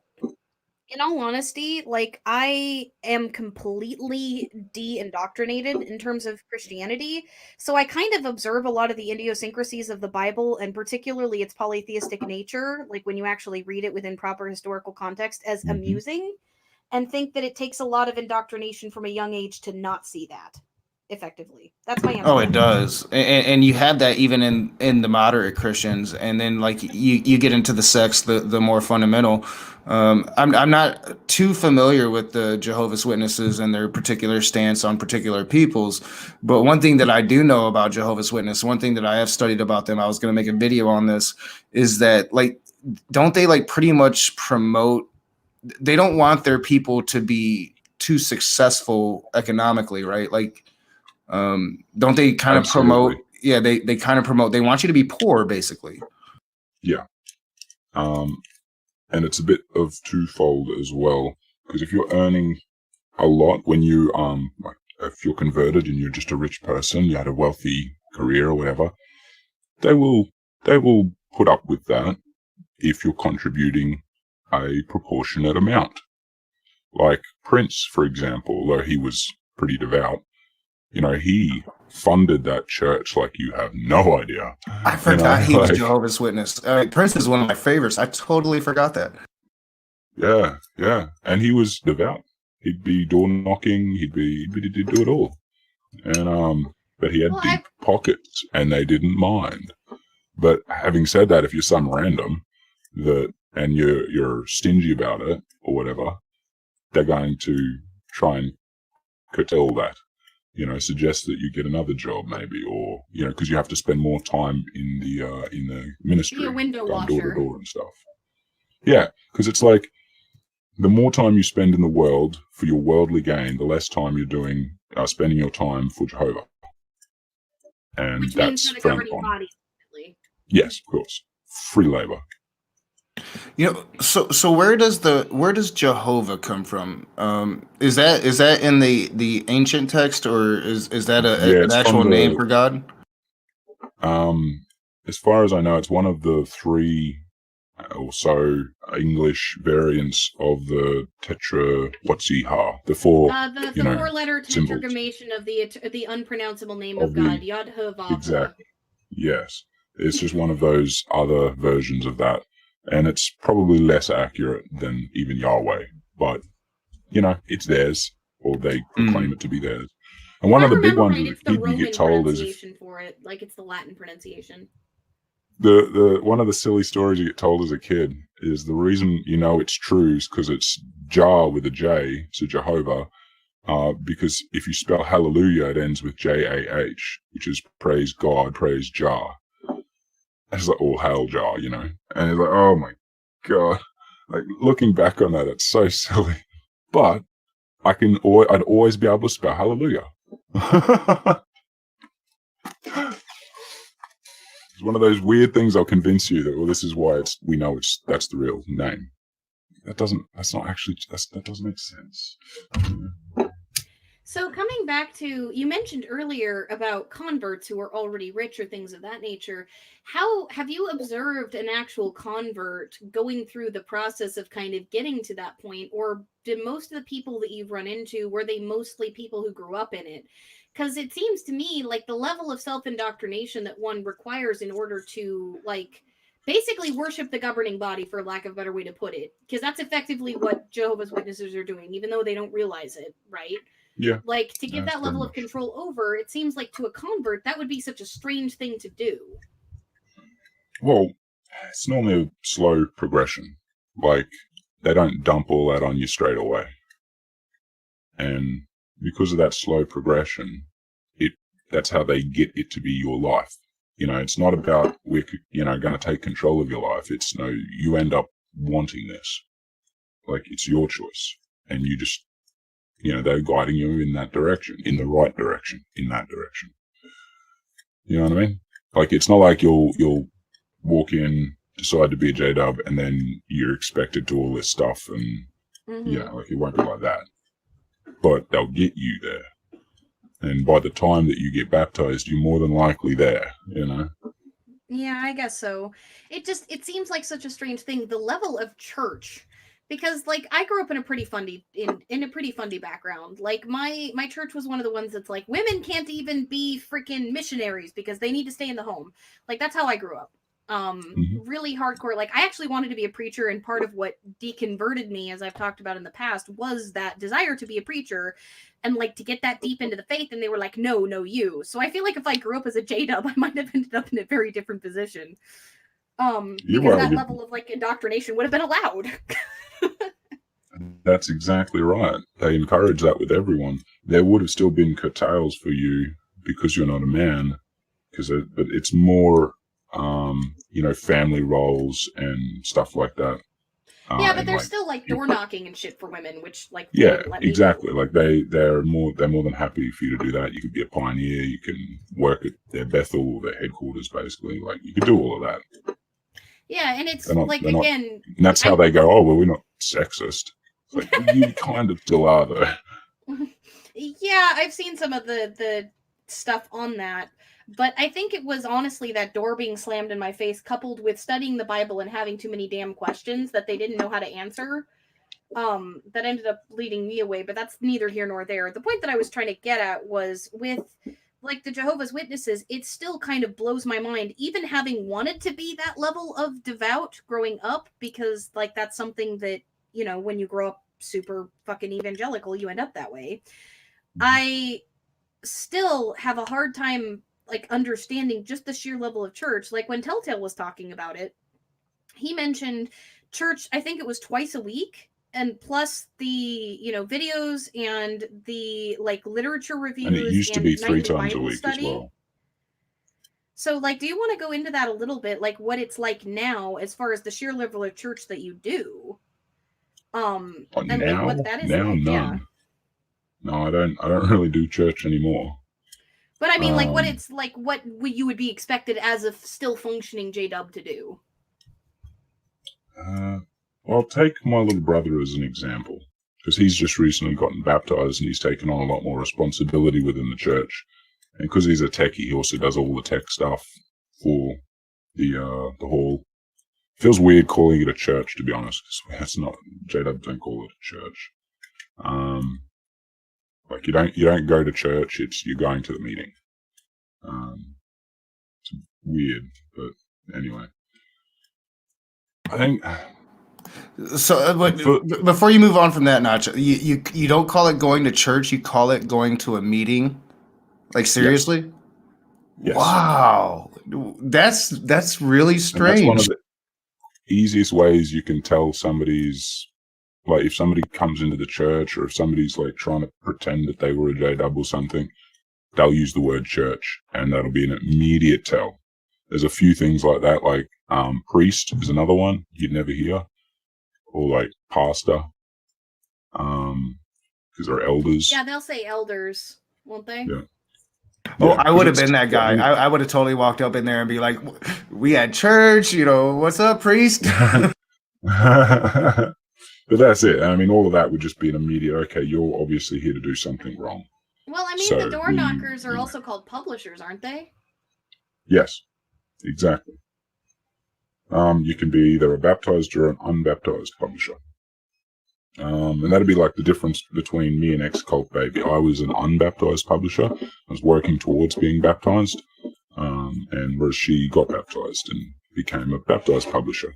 in all honesty, like I am completely de-indoctrinated in terms of Christianity. So I kind of observe a lot of the idiosyncrasies of the Bible and particularly its polytheistic nature, like when you actually read it within proper historical context, as amusing, and think that it takes a lot of indoctrination from a young age to not see that effectively. That's my answer. Oh, it does, and you have that even in the moderate Christians, and then like you get into the sects, the more fundamental. I'm not too familiar with the Jehovah's Witnesses and their particular stance on particular peoples, but one thing that I do know about Jehovah's Witness, one thing that I have studied about them, I was going to make a video on this, is that like don't they like pretty much promote? They don't want their people to be too successful economically, right? Like. Don't they kind of promote? Yeah, they kind of promote. They want you to be poor, basically. Yeah, and it's a bit of twofold as well, because if you're earning a lot when you like if you're converted and you're just a rich person, you had a wealthy career or whatever, they will put up with that if you're contributing a proportionate amount. Like Prince, for example, although he was pretty devout. He funded that church like you have no idea. I forgot he was Jehovah's Witness. Prince is one of my favorites. I totally forgot that. Yeah. And he was devout. He'd be door knocking. He'd do it all. And but he had deep pockets, and they didn't mind. But having said that, if you're some random and you're stingy about it or whatever, they're going to try and curtail that. Suggest that you get another job maybe, or, because you have to spend more time in the ministry, be a window going door to washer door and stuff. Yeah, because it's like the more time you spend in the world for your worldly gain, the less time you're spending your time for Jehovah. And which that's means for the governing on. body. Yes, of course. Free labor. So where does Jehovah come from? Is that in the ancient text, or is that Yeah, an it's from actual name for God? as far as I know, it's one of the three or so English variants of the Tetra the four, The four-letter symbols tetragrammaton of the unpronounceable name of of God, the Yod-Heh-Vav-Heh. exact. Yes, it's just one of those other versions of that, and it's probably less accurate than even Yahweh, but it's theirs, or they proclaim it to be theirs. And one If of I the big remember ones right, as it's a the kid you get Roman told is if pronunciation for it, like it's the Latin pronunciation. the one of the silly stories you get told as a kid is the reason it's true is because it's Jah with a J, so Jehovah. Because if you spell hallelujah, it ends with J-A-H, which is praise God, praise Jah. It's like all hail Jah, and it's like, oh my God, like looking back on that, it's so silly, but I'd always be able to spell hallelujah. It's one of those weird things I'll convince you that, well, this is why that's the real name. That doesn't make sense. So coming back to, you mentioned earlier about converts who are already rich or things of that nature. How have you observed an actual convert going through the process of kind of getting to that point? Or did most of the people that you've run into, were they mostly people who grew up in it? Because it seems to me like the level of self-indoctrination that one requires in order to basically worship the governing body, for lack of a better way to put it, because that's effectively what Jehovah's Witnesses are doing, even though they don't realize it, right? Yeah. Like, to give that level of control over, it seems like to a convert, that would be such a strange thing to do. Well, it's normally a slow progression. Like, they don't dump all that on you straight away. And because of that slow progression, that's how they get it to be your life. It's not about, we're going to take control of your life. It's no, you end up wanting this. Like, it's your choice. And you just, they're guiding you in that direction, in the right direction, in that direction. You know what I mean? Like, it's not like you'll walk in, decide to be a J-Dub, and then you're expected to all this stuff, and, like, it won't be like that. But they'll get you there. And by the time that you get baptized, you're more than likely there, Yeah, I guess so. It seems like such a strange thing. The level of church, because like I grew up in a pretty fundy in a pretty fundy background. Like my church was one of the ones that's like women can't even be freaking missionaries because they need to stay in the home. Like that's how I grew up. Really hardcore. Like I actually wanted to be a preacher, and part of what deconverted me, as I've talked about in the past, was that desire to be a preacher and like to get that deep into the faith. And they were like, no, you. So I feel like if I grew up as a J-Dub, I might have ended up in a very different position. Because that level of like indoctrination would have been allowed. That's exactly right. They encourage that with everyone. There would have still been curtails for you because you're not a man, but it's more, family roles and stuff like that. Yeah, but there's still like door knocking and shit for women, which like exactly. Like they're more than happy for you to do that. You could be a pioneer. You can work at their Bethel, their headquarters, basically. Like you could do all of that. Yeah, and it's and that's how they go. Oh well, we're not sexist. It's like you kind of still are, though. Yeah, I've seen some of the stuff on that. But I think it was honestly that door being slammed in my face, coupled with studying the Bible and having too many damn questions that they didn't know how to answer, that ended up leading me away. But that's neither here nor there. The point that I was trying to get at was with like the Jehovah's Witnesses, it still kind of blows my mind, even having wanted to be that level of devout growing up, because like that's something that, when you grow up super fucking evangelical, you end up that way. I still have a hard time like understanding just the sheer level of church. Like when Telltale was talking about it, he mentioned church, I think it was twice a week, and plus the videos and the like literature reviews, and it used to be 3 times a week study. As well. So like, do you want to go into that a little bit, like what it's like now as far as the sheer level of church that you do, and now, like what that is now like? none. Yeah. No, I don't really do church anymore. But I mean, like, what it's like, what you would be expected as a still functioning J-Dub to do. I'll take my little brother as an example, because he's just recently gotten baptized and he's taken on a lot more responsibility within the church. And because he's a techie, he also does all the tech stuff for the hall. Feels weird calling it a church, to be honest, because that's not, JW don't call it a church. Like you don't go to church, you're going to the meeting. It's weird, but anyway. I think So, before you move on from that, Notjah, you don't call it going to church, you call it going to a meeting? Like, seriously? Yes. Wow. That's really strange. And that's one of the easiest ways you can tell somebody's, like, if somebody comes into the church or if somebody's like trying to pretend that they were a JW or something, they'll use the word church and that'll be an immediate tell. There's a few things like that, like priest is another one you'd never hear, or like pastor, because they're elders. Yeah, they'll say elders, won't they? Yeah. Oh, Yeah, I would have been that guy. I would have totally walked up in there and be like, "We at church, what's up, priest?" But that's it. I mean, all of that would just be an immediate, okay, you're obviously here to do something wrong. Well, I mean, So the door knockers are also called publishers, aren't they? Yes, exactly. You can be either a baptized or an unbaptized publisher. And that'd be like the difference between me and Ex-Cult Baby. I was an unbaptized publisher. I was working towards being baptized. And whereas she got baptized and became a baptized publisher.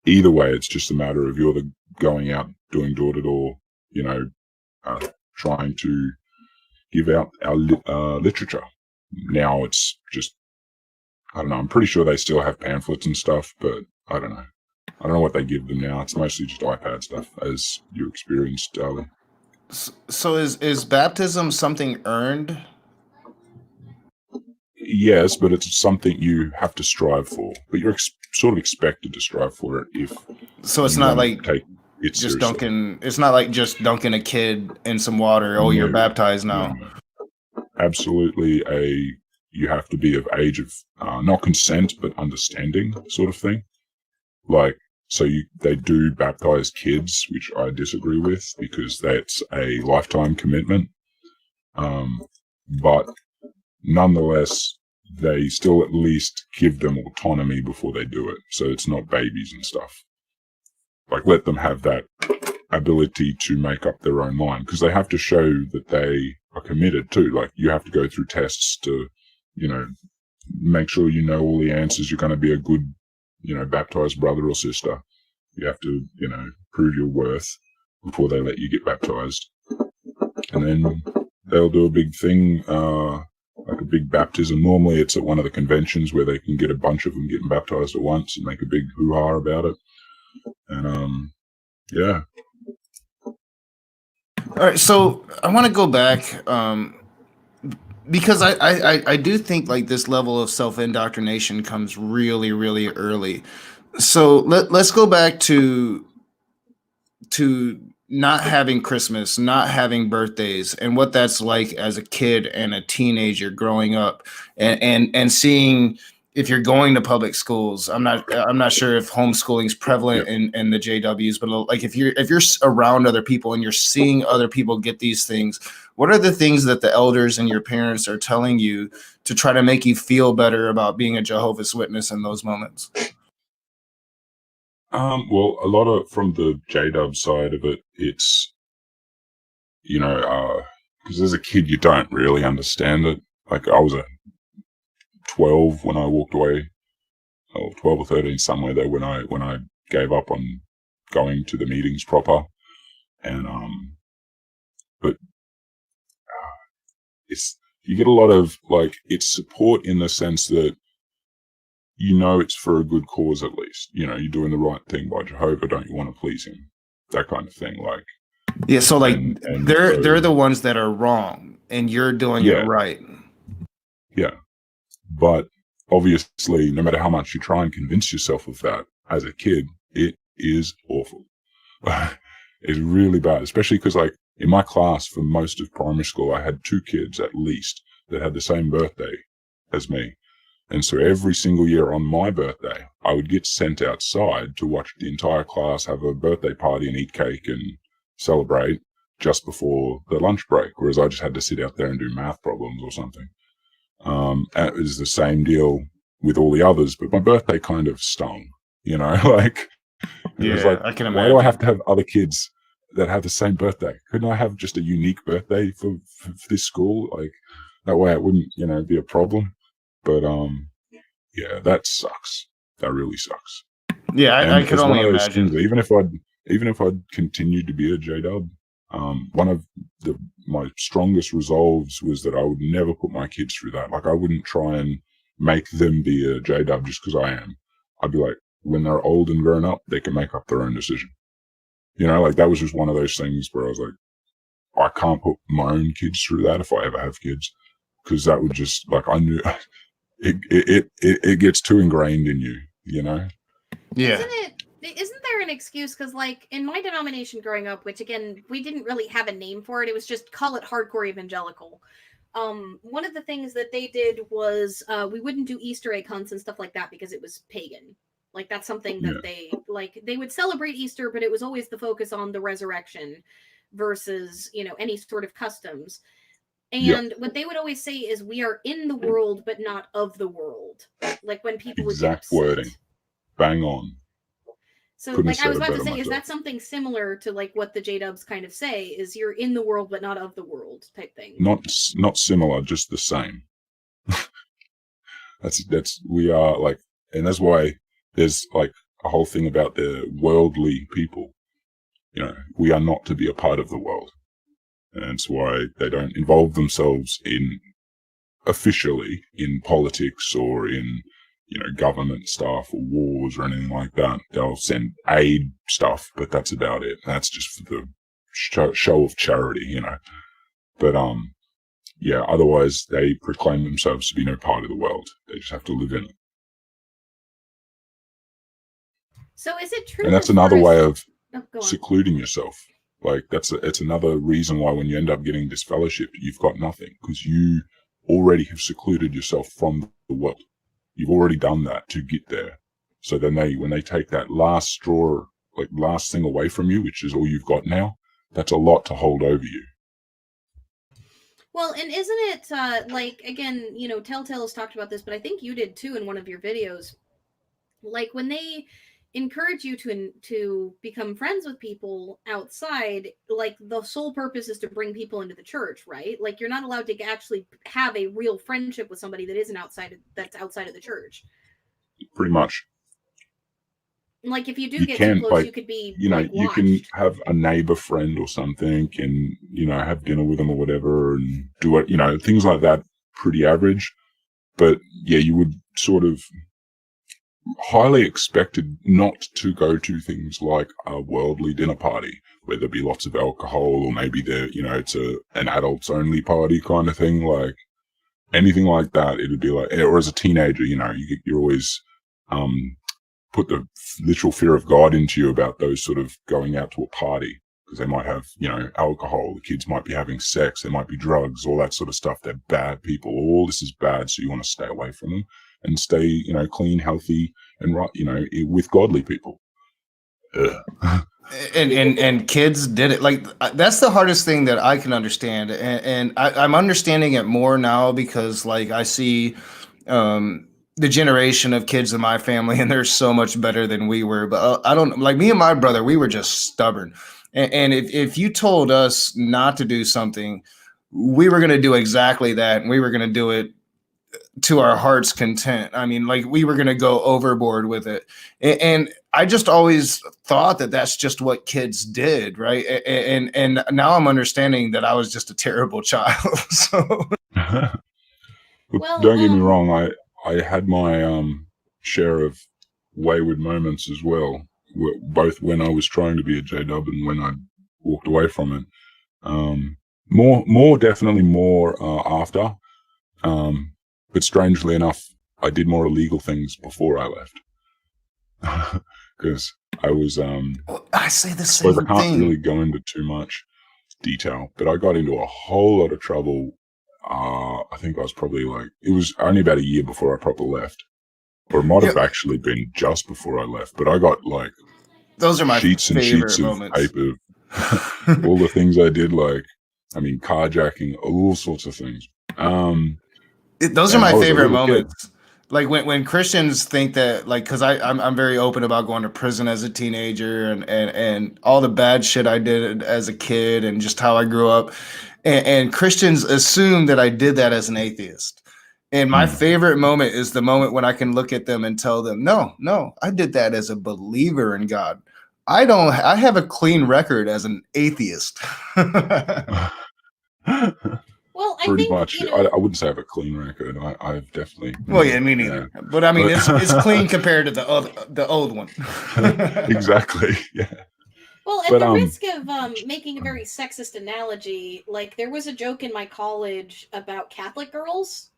Either way, it's just a matter of you're going out, doing door-to-door, trying to give out our literature. Now it's just, I don't know, I'm pretty sure they still have pamphlets and stuff, but I don't know. I don't know what they give them now. It's mostly just iPad stuff, as you experienced, Ali. So is baptism something earned? Yes, but it's something you have to strive for. But you're sort of expected to strive for it if. So it's not like take it just seriously. dunking. It's not like just dunking a kid in some water. Oh, you're baptized now. No. Absolutely, you have to be of age of not consent but understanding, sort of thing. Like, so they do baptize kids, which I disagree with because that's a lifetime commitment. But nonetheless, they still at least give them autonomy before they do it. So it's not babies and stuff. Like, let them have that ability to make up their own mind, because they have to show that they are committed too. Like, you have to go through tests to, make sure you know all the answers. You're going to be a good, baptized brother or sister. You have to, prove your worth before they let you get baptized. And then they'll do a big thing, like a big baptism. Normally it's at one of the conventions where they can get a bunch of them getting baptized at once and make a big hoo-ha about it. And, yeah. All right, so I want to go back because I do think like this level of self-indoctrination comes really, really early. So let's go back to not having Christmas, not having birthdays, and what that's like as a kid and a teenager growing up, and seeing if you're going to public schools. I'm not sure if homeschooling is prevalent in the JWs, but like if you're around other people and you're seeing other people get these things, what are the things that the elders and your parents are telling you to try to make you feel better about being a Jehovah's Witness in those moments? Well, a lot of from the JW side of it, it's, because as a kid, you don't really understand it. Like, I was 12 when I walked away, or 12 or 13 somewhere there when I gave up on going to the meetings proper. And, but you get a lot of, like, it's support in the sense that, it's for a good cause at least. You're doing the right thing by Jehovah. Don't you want to please him? That kind of thing. Like, yeah. So like they're the ones that are wrong, and you're doing it right. Yeah, but obviously, no matter how much you try and convince yourself of that as a kid, it is awful. It's really bad, especially because, like, in my class for most of primary school, I had 2 kids at least that had the same birthday as me. And so every single year on my birthday, I would get sent outside to watch the entire class have a birthday party and eat cake and celebrate just before the lunch break, whereas I just had to sit out there and do math problems or something. And it was the same deal with all the others, but my birthday kind of stung, you know, like, it was like, I can imagine. why do I have to have other kids that have the same birthday? Couldn't I have just a unique birthday for this school? Like, that way it wouldn't, you know, be a problem. But, yeah, that sucks. That really sucks. Yeah, I can only imagine. Things, even if I'd continued to be a J-Dub, one of my strongest resolves was that I would never put my kids through that. Like, I wouldn't try and make them be a J-Dub just because I am. I'd be like, when they're old and grown up, they can make up their own decision. You know, like, that was just one of those things where I was like, I can't put my own kids through that if I ever have kids, because that would just, like, I knew it gets too ingrained in you, you know? Yeah. Isn't there an excuse? Because, like, in my denomination growing up, which, again, we didn't really have a name for it. It was just, call it hardcore evangelical. One of the things that they did was we wouldn't do Easter egg hunts and stuff like that because it was pagan. Like, that's something that they would celebrate Easter, but it was always the focus on the resurrection versus, you know, any sort of customs. And what they would always say is, we are in the world, but not of the world. Like, when people would exact wording, bang on. So, like, I was about to say, is that something similar to, like, what the J-Dubs kind of say, is you're in the world, but not of the world type thing? Not similar, just the same. We are, like, and that's why there's, like, a whole thing about the worldly people. You know, we are not to be a part of the world. And that's why they don't involve themselves officially in politics or in, you know, government stuff or wars or anything like that. They'll send aid stuff, but that's about it. That's just for the show of charity, you know. But, yeah, otherwise they proclaim themselves to be no part of the world. They just have to live in it. So is it true? And that's another way of secluding yourself. Like, it's another reason why when you end up getting disfellowshipped, you've got nothing, because you already have secluded yourself from the world. You've already done that to get there. So then when they take that last straw, like last thing away from you, which is all you've got now, that's a lot to hold over you. Well, and isn't it, like, again, you know, Telltale has talked about this, but I think you did too in one of your videos. Like, when they encourage you to become friends with people outside, like, the sole purpose is to bring people into the church, right? Like, you're not allowed to actually have a real friendship with somebody that isn't that's outside of the church. Pretty much. Like, if you do get too close, like, you could be, you know, like, you can have a neighbor friend or something and, you know, have dinner with them or whatever and do it, you know, things like that, pretty average. But yeah, you would sort of highly expected not to go to things like a worldly dinner party where there'd be lots of alcohol, or maybe you know, it's an adults only party kind of thing. Like, anything like that, it'd be like, or as a teenager, you know, you're always, put the literal fear of God into you about those sort of going out to a party, because they might have, you know, alcohol, the kids might be having sex, there might be drugs, all that sort of stuff. They're bad people. All this is bad, so you want to stay away from them and stay, you know, clean, healthy, and right, you know, with godly people. And kids did it. Like, that's the hardest thing that I can understand, and I'm understanding it more now because, like, I see the generation of kids in my family, and they're so much better than we were. But I don't, like, me and my brother, we were just stubborn. And if you told us not to do something, we were going to do exactly that, and we were going to do it to our heart's content. I mean, like, we were going to go overboard with it. And I just always thought that that's just what kids did, right? And now I'm understanding that I was just a terrible child. So, well, don't get me wrong. I had my share of wayward moments as well, both when I was trying to be a J-Dub and when I walked away from it. Definitely more after. But strangely enough, I did more illegal things before I left. Because I was, I say the same thing. I can't really go into too much detail, but I got into a whole lot of trouble I think I was probably like, it was only about a year before I proper left. Or it might have actually been just before I left. But I got like those are my sheets and sheets of moments. paper. All the things I did, like, I mean, carjacking, all sorts of things. Those are my favorite moments. Like when Christians think that, like, because I'm very open about going to prison as a teenager and all the bad shit I did as a kid and just how I grew up, and Christians assume that I did that as an atheist. And my favorite moment is the moment when I can look at them and tell them, no, I did that as a believer in God. I have a clean record as an atheist. Well, I pretty think, much. you know, I wouldn't say I have a clean record. I've definitely. Well, yeah, me neither. Yeah. But I mean, it's clean compared to the old one. Exactly. Yeah. Well, at the risk of making a very sexist analogy, like there was a joke in my college about Catholic girls.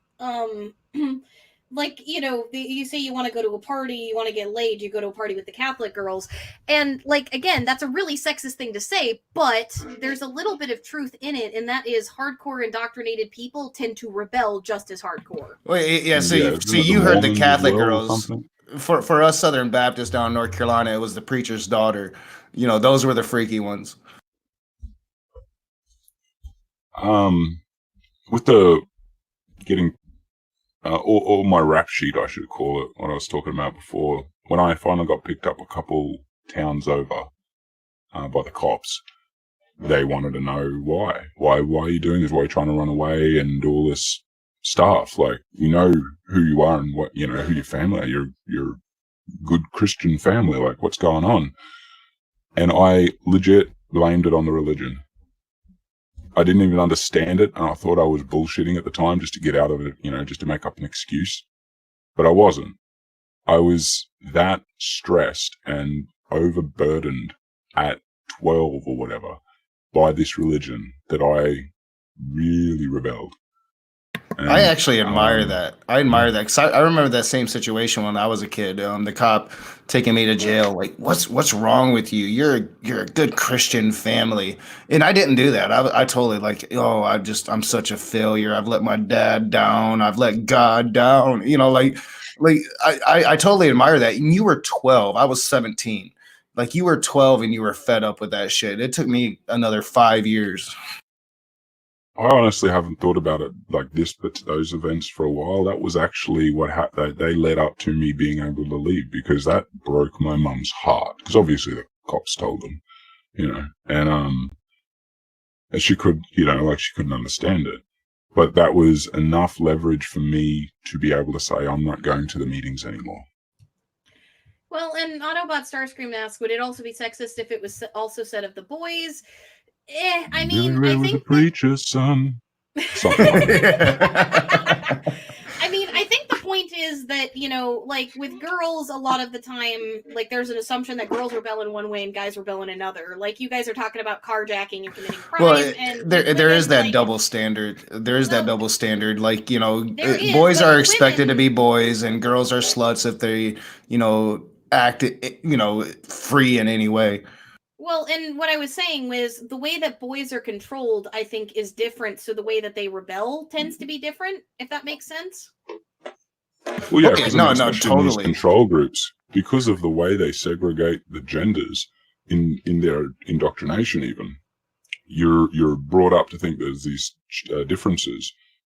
Like, you know, you say you want to go to a party, you want to get laid, you go to a party with the Catholic girls. And, like, again, that's a really sexist thing to say, but there's a little bit of truth in it, and that is hardcore indoctrinated people tend to rebel just as hardcore. Well, yeah, see, you heard the Catholic girls. For us Southern Baptists down in North Carolina, it was the preacher's daughter. You know, those were the freaky ones. With the getting... or my rap sheet, I should call it, what I was talking about before. When I finally got picked up a couple towns over by the cops, they wanted to know why. Why are you doing this? Why are you trying to run away and all this stuff? Like, you know who you are and what, you know, who your family are. You're good Christian family. Like, what's going on? And I legit blamed it on the religion. I didn't even understand it, and I thought I was bullshitting at the time just to get out of it, you know, just to make up an excuse. But I wasn't. I was that stressed and overburdened at 12 or whatever by this religion that I really rebelled. And, I actually admire that. I admire that because I remember that same situation when I was a kid. The cop taking me to jail. Like, what's wrong with you? You're a good Christian family, and I didn't do that. I totally like, oh, I'm such a failure. I've let my dad down. I've let God down. You know, like I totally admire that. And you were 12. I was 17. Like, you were 12 and you were fed up with that shit. It took me another 5 years. I honestly haven't thought about it like this, but those events for a while, that was actually what they led up to me being able to leave, because that broke my mum's heart. Because obviously the cops told them, you know, and she could, you know, like she couldn't understand it. But that was enough leverage for me to be able to say, I'm not going to the meetings anymore. Well, and Autobot Starscream asks, would it also be sexist if it was also said of the boys? I mean, I think was a preacher's son. Something like that. I mean, I think the point is that, you know, like with girls, a lot of the time, like there's an assumption that girls rebel in one way and guys rebel in another. Like you guys are talking about carjacking and committing crimes. Well, and there is that double standard. There is that double standard. Like, you know, boys are expected to be boys and girls are sluts if they, you know, act, you know, free in any way. Well, and what I was saying was the way that boys are controlled, I think, is different. So the way that they rebel tends to be different, if that makes sense. Well, yeah, because especially in these control groups, because of the way they segregate the genders in their indoctrination, even you're brought up to think there's these differences,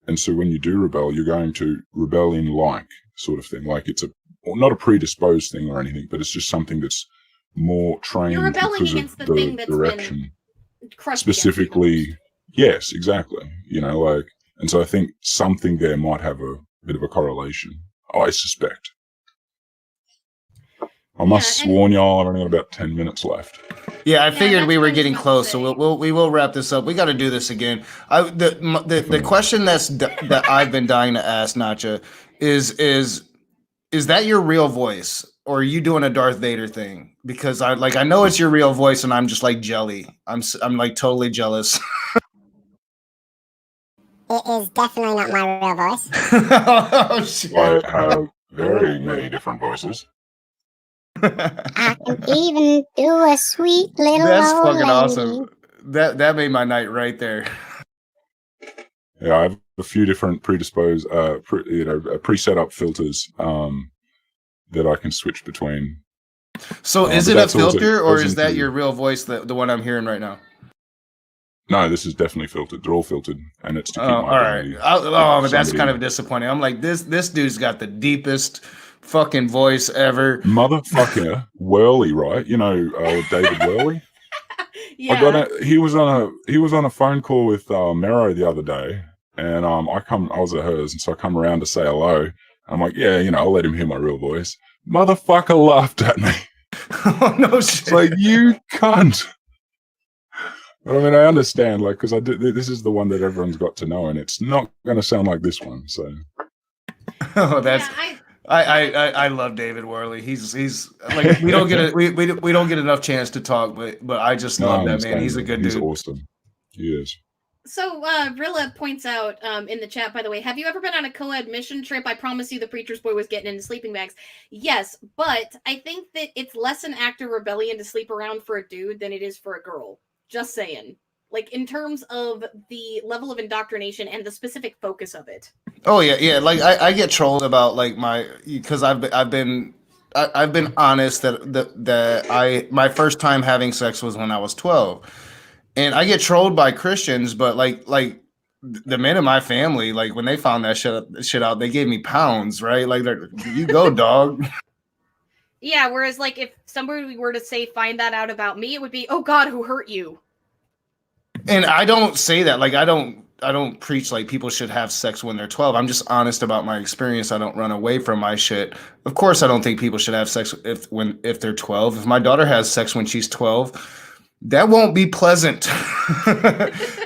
and so when you do rebel, you're going to rebel in like sort of thing, like it's not a predisposed thing or anything, but it's just something that's more trained. You're rebelling against the thing that's direction. Been crushed Specifically, yes, exactly. You know, like, and so I think something there might have a bit of a correlation. I suspect. I must warn y'all, I've only got about 10 minutes left. Yeah, I figured we were getting close, so we will wrap this up. We got to do this again. The question that I've been dying to ask, Notjah, is that your real voice, or are you doing a Darth Vader thing? Because I know it's your real voice, and I'm just like jelly. I'm like totally jealous. It is definitely not my real voice. Oh shit! I have very many different voices. I can even do a sweet little. That's fucking lady. awesome. That made my night right there. Yeah, I have a few different preset up filters that I can switch between. So is but it a that's also filter, or goes is that into- your real voice, the one I'm hearing right now? No, this is definitely filtered. They're all filtered, and it's to keep All my right. vanity. But that's Somebody- kind of disappointing. I'm like, this dude's got the deepest fucking voice ever. Motherfucker Worley, right? You know, David Worley. Yeah. He was on a phone call with Mero the other day, and I was at hers, and so I come around to say hello. I'm like, yeah, you know, I'll let him hear my real voice. Motherfucker laughed at me. Oh no shit. It's like, you cunt. But I mean, I understand, like, because this is the one that everyone's got to know, and it's not going to sound like this one. So, Oh, that's. Yeah, I love David Worley. He's like, we don't get we don't get enough chance to talk, but I just love that man. He's a good dude. He's awesome. He is. So, Rilla points out in the chat, by the way, have you ever been on a co-ed mission trip? I promise you the preacher's boy was getting into sleeping bags. Yes, but I think that it's less an act of rebellion to sleep around for a dude than it is for a girl. Just saying. Like, in terms of the level of indoctrination and the specific focus of it. Oh yeah. Like I get trolled about like because I've been honest that my first time having sex was when I was 12. And I get trolled by Christians, but like the men in my family, like when they found that shit out, they gave me pounds, right? Like, you go, dog. Yeah, whereas like if somebody were to say find that out about me, it would be, oh God, who hurt you? And I don't say that. Like I don't preach like people should have sex when they're 12. I'm just honest about my experience. I don't run away from my shit. Of course, I don't think people should have sex if they're 12. If my daughter has sex when she's 12, that won't be pleasant.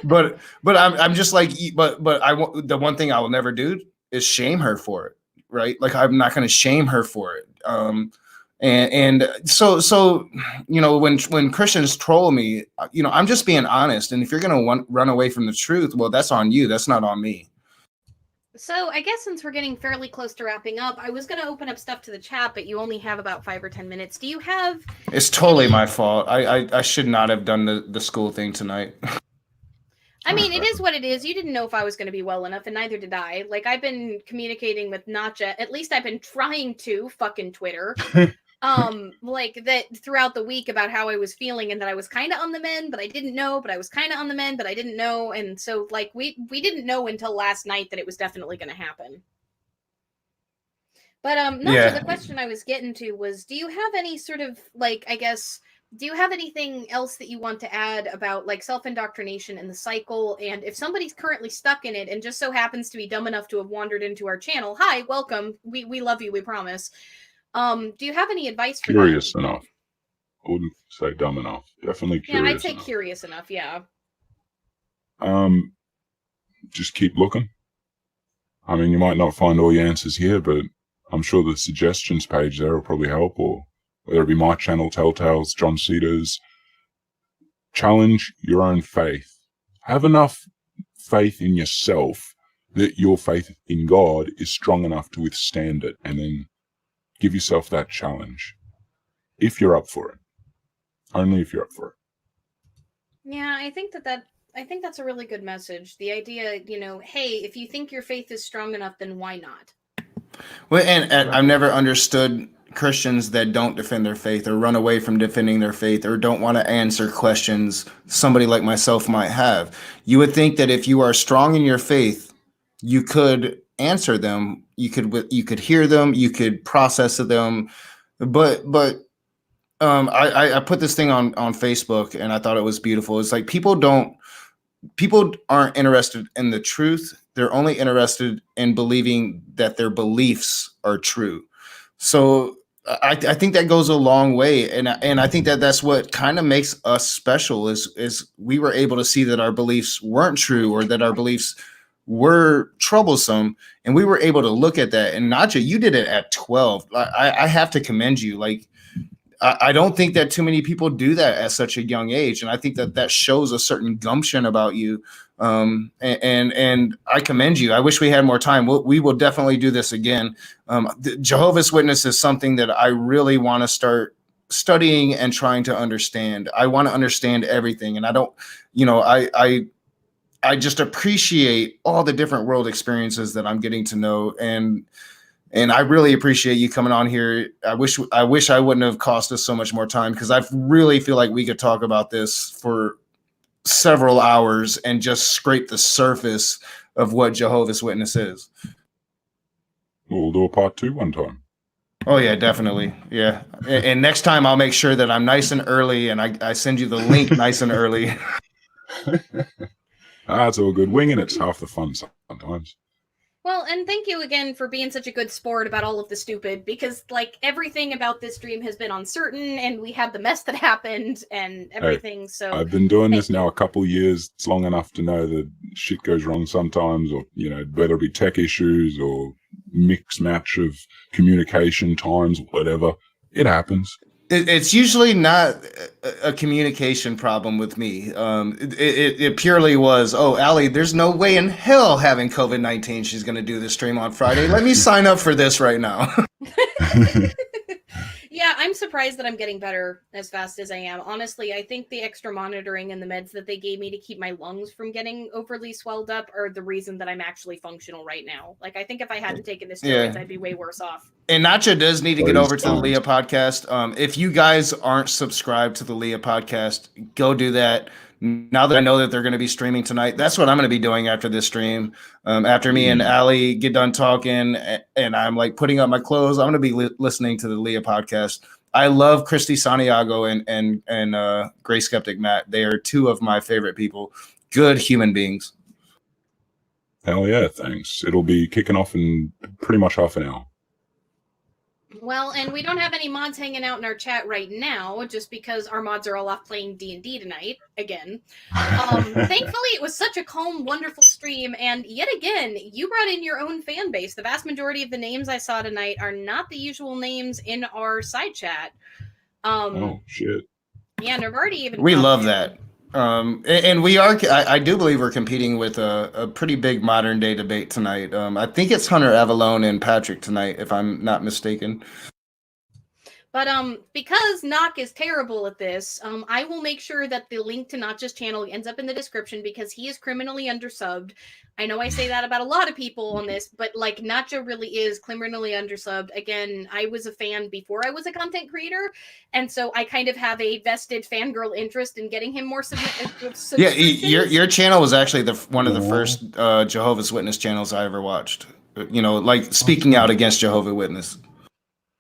but I'm just like, but the one thing I will never do is shame her for it, right? Like I'm not going to shame her for it. And so you know, when Christians troll me, you know, I'm just being honest. And if you're going to run away from the truth, well, that's on you. That's not on me. So I guess since we're getting fairly close to wrapping up, I was going to open up stuff to the chat, but you only have about 5 or 10 minutes. Do you have... It's totally my fault. I should not have done the school thing tonight. I mean, it is what it is. You didn't know if I was going to be well enough, and neither did I. Like, I've been communicating with Notjah. At least I've been trying to, fucking Twitter. Like that throughout the week about how I was feeling and that I was kind of on the mend, but I didn't know, but I was kind of on the mend, but I didn't know. And so like we didn't know until last night that it was definitely going to happen. But Notjah, the question I was getting to was, do you have any sort of like, I guess, do you have anything else that you want to add about like self-indoctrination and the cycle? And if somebody's currently stuck in it and just so happens to be dumb enough to have wandered into our channel, hi, welcome. We love you, we promise. Do you have any advice for Curious them? enough. I wouldn't say dumb enough. Definitely curious. Yeah, I'd say enough. curious enough, yeah. Just keep looking. I mean, you might not find all your answers here, but I'm sure the suggestions page there will probably help, or whether it be my channel, Telltales, John Cedars. Challenge your own faith. Have enough faith in yourself that your faith in God is strong enough to withstand it, and then give yourself that challenge. If you're up for it. Only if you're up for it. Yeah, I think that's a really good message. The idea, you know, hey, if you think your faith is strong enough, then why not? Well, and I've never understood Christians that don't defend their faith or run away from defending their faith or don't want to answer questions somebody like myself might have. You would think that if you are strong in your faith, you could answer them, you could hear them, you could process them, but I put this thing on Facebook and I thought it was beautiful. It's like people aren't interested in the truth. They're only interested in believing that their beliefs are true. So I think that goes a long way, and I think that that's what kind of makes us special is we were able to see that our beliefs weren't true or that our beliefs were troublesome, and we were able to look at that. And Notjah, you did it at 12. I have to commend you. Like I don't think that too many people do that at such a young age, and I think that shows a certain gumption about you. And I commend you. I wish we had more time. We will definitely do this again. The Jehovah's Witness is something that I really want to start studying and trying to understand. I want to understand everything, and I don't, you know, I I just appreciate all the different world experiences that I'm getting to know, and I really appreciate you coming on here. I wish I wouldn't have cost us so much more time, because I really feel like we could talk about this for several hours and just scrape the surface of what Jehovah's Witness is. We'll do a part 2 one time. Oh yeah, definitely. Yeah. And next time I'll make sure that I'm nice and early, and I send you the link nice and early. It's all good. Winging it's half the fun sometimes. Well, and thank you again for being such a good sport about all of the stupid, because like everything about this stream has been uncertain, and we had the mess that happened and everything. Hey, so I've been doing this now a couple years. It's long enough to know that shit goes wrong sometimes, or whether it be tech issues or mix match of communication times, whatever. It happens. It's usually not a communication problem with me. It purely was, oh, Allie, there's no way in hell having COVID-19 she's going to do this stream on Friday. Let me sign up for this right now. Yeah, I'm surprised that I'm getting better as fast as I am. Honestly, I think the extra monitoring and the meds that they gave me to keep my lungs from getting overly swelled up are the reason that I'm actually functional right now. Like, I think if I hadn't taken the steroids, I'd be way worse off. And Notjah does need to get over to the Leah podcast. If you guys aren't subscribed to the Leah podcast, go do that. Now that I know that they're going to be streaming tonight, that's what I'm going to be doing after this stream. After me and Allie get done talking and I'm like putting up my clothes, I'm going to be listening to the Leah podcast. I love Christy Santiago and Gray Skeptic Matt. They are two of my favorite people. Good human beings. Hell yeah, thanks. It'll be kicking off in pretty much half an hour. Well, and we don't have any mods hanging out in our chat right now, just because our mods are all off playing D&D tonight, again. Thankfully, it was such a calm, wonderful stream, and yet again, you brought in your own fan base. The vast majority of the names I saw tonight are not the usual names in our side chat. Oh, shit. Yeah, Nervardi even... We love that. And we are, I do believe we're competing with a pretty big modern day debate tonight. I think it's Hunter Avalone and Patrick tonight, if I'm not mistaken. But because Nock is terrible at this, I will make sure that the link to Notjah's channel ends up in the description, because he is criminally undersubbed. I know I say that about a lot of people on this, but like Notjah really is criminally undersubbed. Again, I was a fan before I was a content creator, and so I kind of have a vested fangirl interest in getting him more subscriptions. Yeah, your channel was actually one of the first Jehovah's Witness channels I ever watched. Like speaking out against Jehovah's Witness.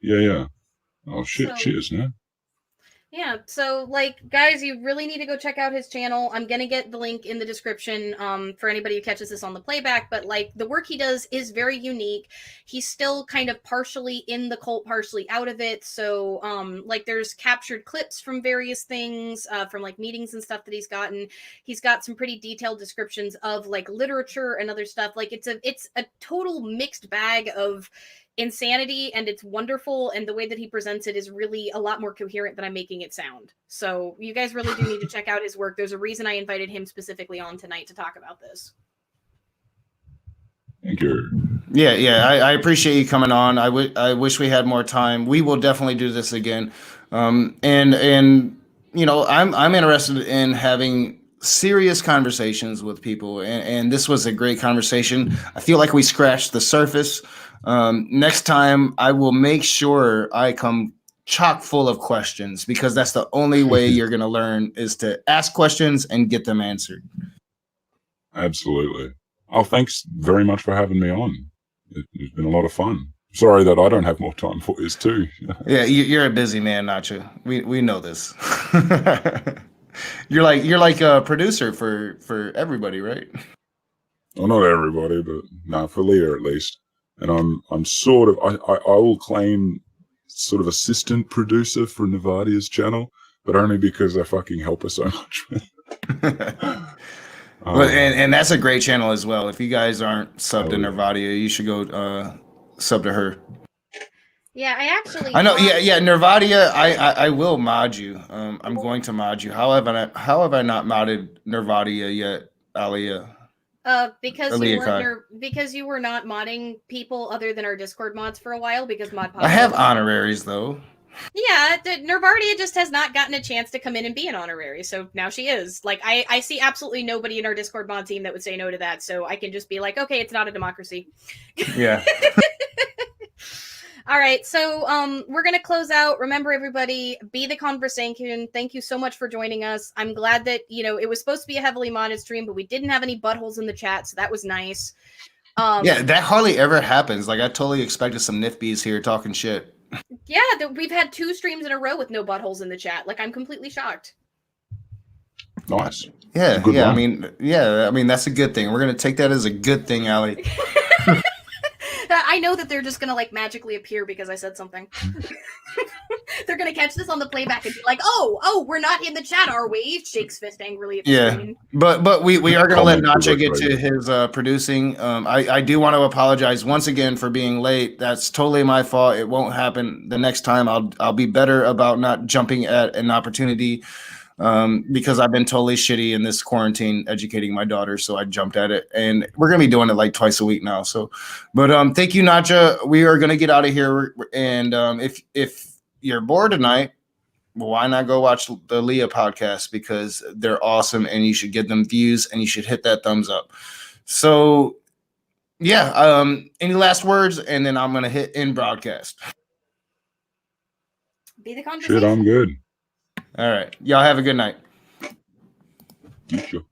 Yeah. Oh shit, cheers, man. Yeah, so like guys, you really need to go check out his channel. I'm gonna get the link in the description for anybody who catches this on the playback, but like the work he does is very unique. He's still kind of partially in the cult, partially out of it. So like there's captured clips from various things, from like meetings and stuff that he's gotten. He's got some pretty detailed descriptions of like literature and other stuff. Like it's a total mixed bag of insanity, and it's wonderful, and the way that he presents it is really a lot more coherent than I'm making it sound. So you guys really do need to check out his work. There's a reason I invited him specifically on tonight to talk about this. Thank you. Yeah, I appreciate you coming on. I wish we had more time. We will definitely do this again. And I'm interested in having serious conversations with people, and this was a great conversation. I feel like we scratched the surface. Next time I will make sure I come chock full of questions, because that's the only way you're going to learn, is to ask questions and get them answered. Absolutely. Oh, thanks very much for having me on. It's been a lot of fun. Sorry that I don't have more time for this too. Yeah, you're a busy man, Notjah. We know this. You're like a producer for everybody, right? Well, not everybody, but for Leah at least. And I'm sort of, I will claim sort of assistant producer for Navadia's channel, but only because they fucking help her so much. Well, and that's a great channel as well. If you guys aren't subbed to Nervadia, you should go sub to her. Yeah, I know. Yeah, Nervadia. I will mod you. I'm going to mod you. How have I not modded Nervadia yet, Aliyah? Because you were not modding people other than our Discord mods for a while, because ModPod. I have honoraries though. Yeah, Nervardia just has not gotten a chance to come in and be an honorary, so now she is. Like, I see absolutely nobody in our Discord mod team that would say no to that, so I can just be like, okay, it's not a democracy. Yeah. All right, so we're gonna close out. Remember, everybody, be the conversation. Thank you so much for joining us. I'm glad that it was supposed to be a heavily modded stream, but we didn't have any buttholes in the chat, so that was nice. Yeah, that hardly ever happens. Like I totally expected some nifbies here talking shit. Yeah, we've had 2 streams in a row with no buttholes in the chat. Like, I'm completely shocked. Nice. Yeah, Good yeah. one. I mean, that's a good thing. We're gonna take that as a good thing, Allie. I know that they're just gonna like magically appear because I said something. They're gonna catch this on the playback and be like, "Oh, we're not in the chat, are we?" Shakes fist angrily at the screen. But we are gonna let Comments Notjah get right. to his producing. I do want to apologize once again for being late. That's totally my fault. It won't happen the next time. I'll be better about not jumping at an opportunity. Because I've been totally shitty in this quarantine educating my daughter, so I jumped at it, and we're gonna be doing it like twice a week now. So, but thank you, Notjah. We are gonna get out of here, and if you're bored tonight, why not go watch the Leah podcast because they're awesome, and you should give them views, and you should hit that thumbs up. So, yeah. Any last words, and then I'm gonna hit end broadcast. Be the conversation. Shit, I'm good. All right, y'all have a good night. You sure?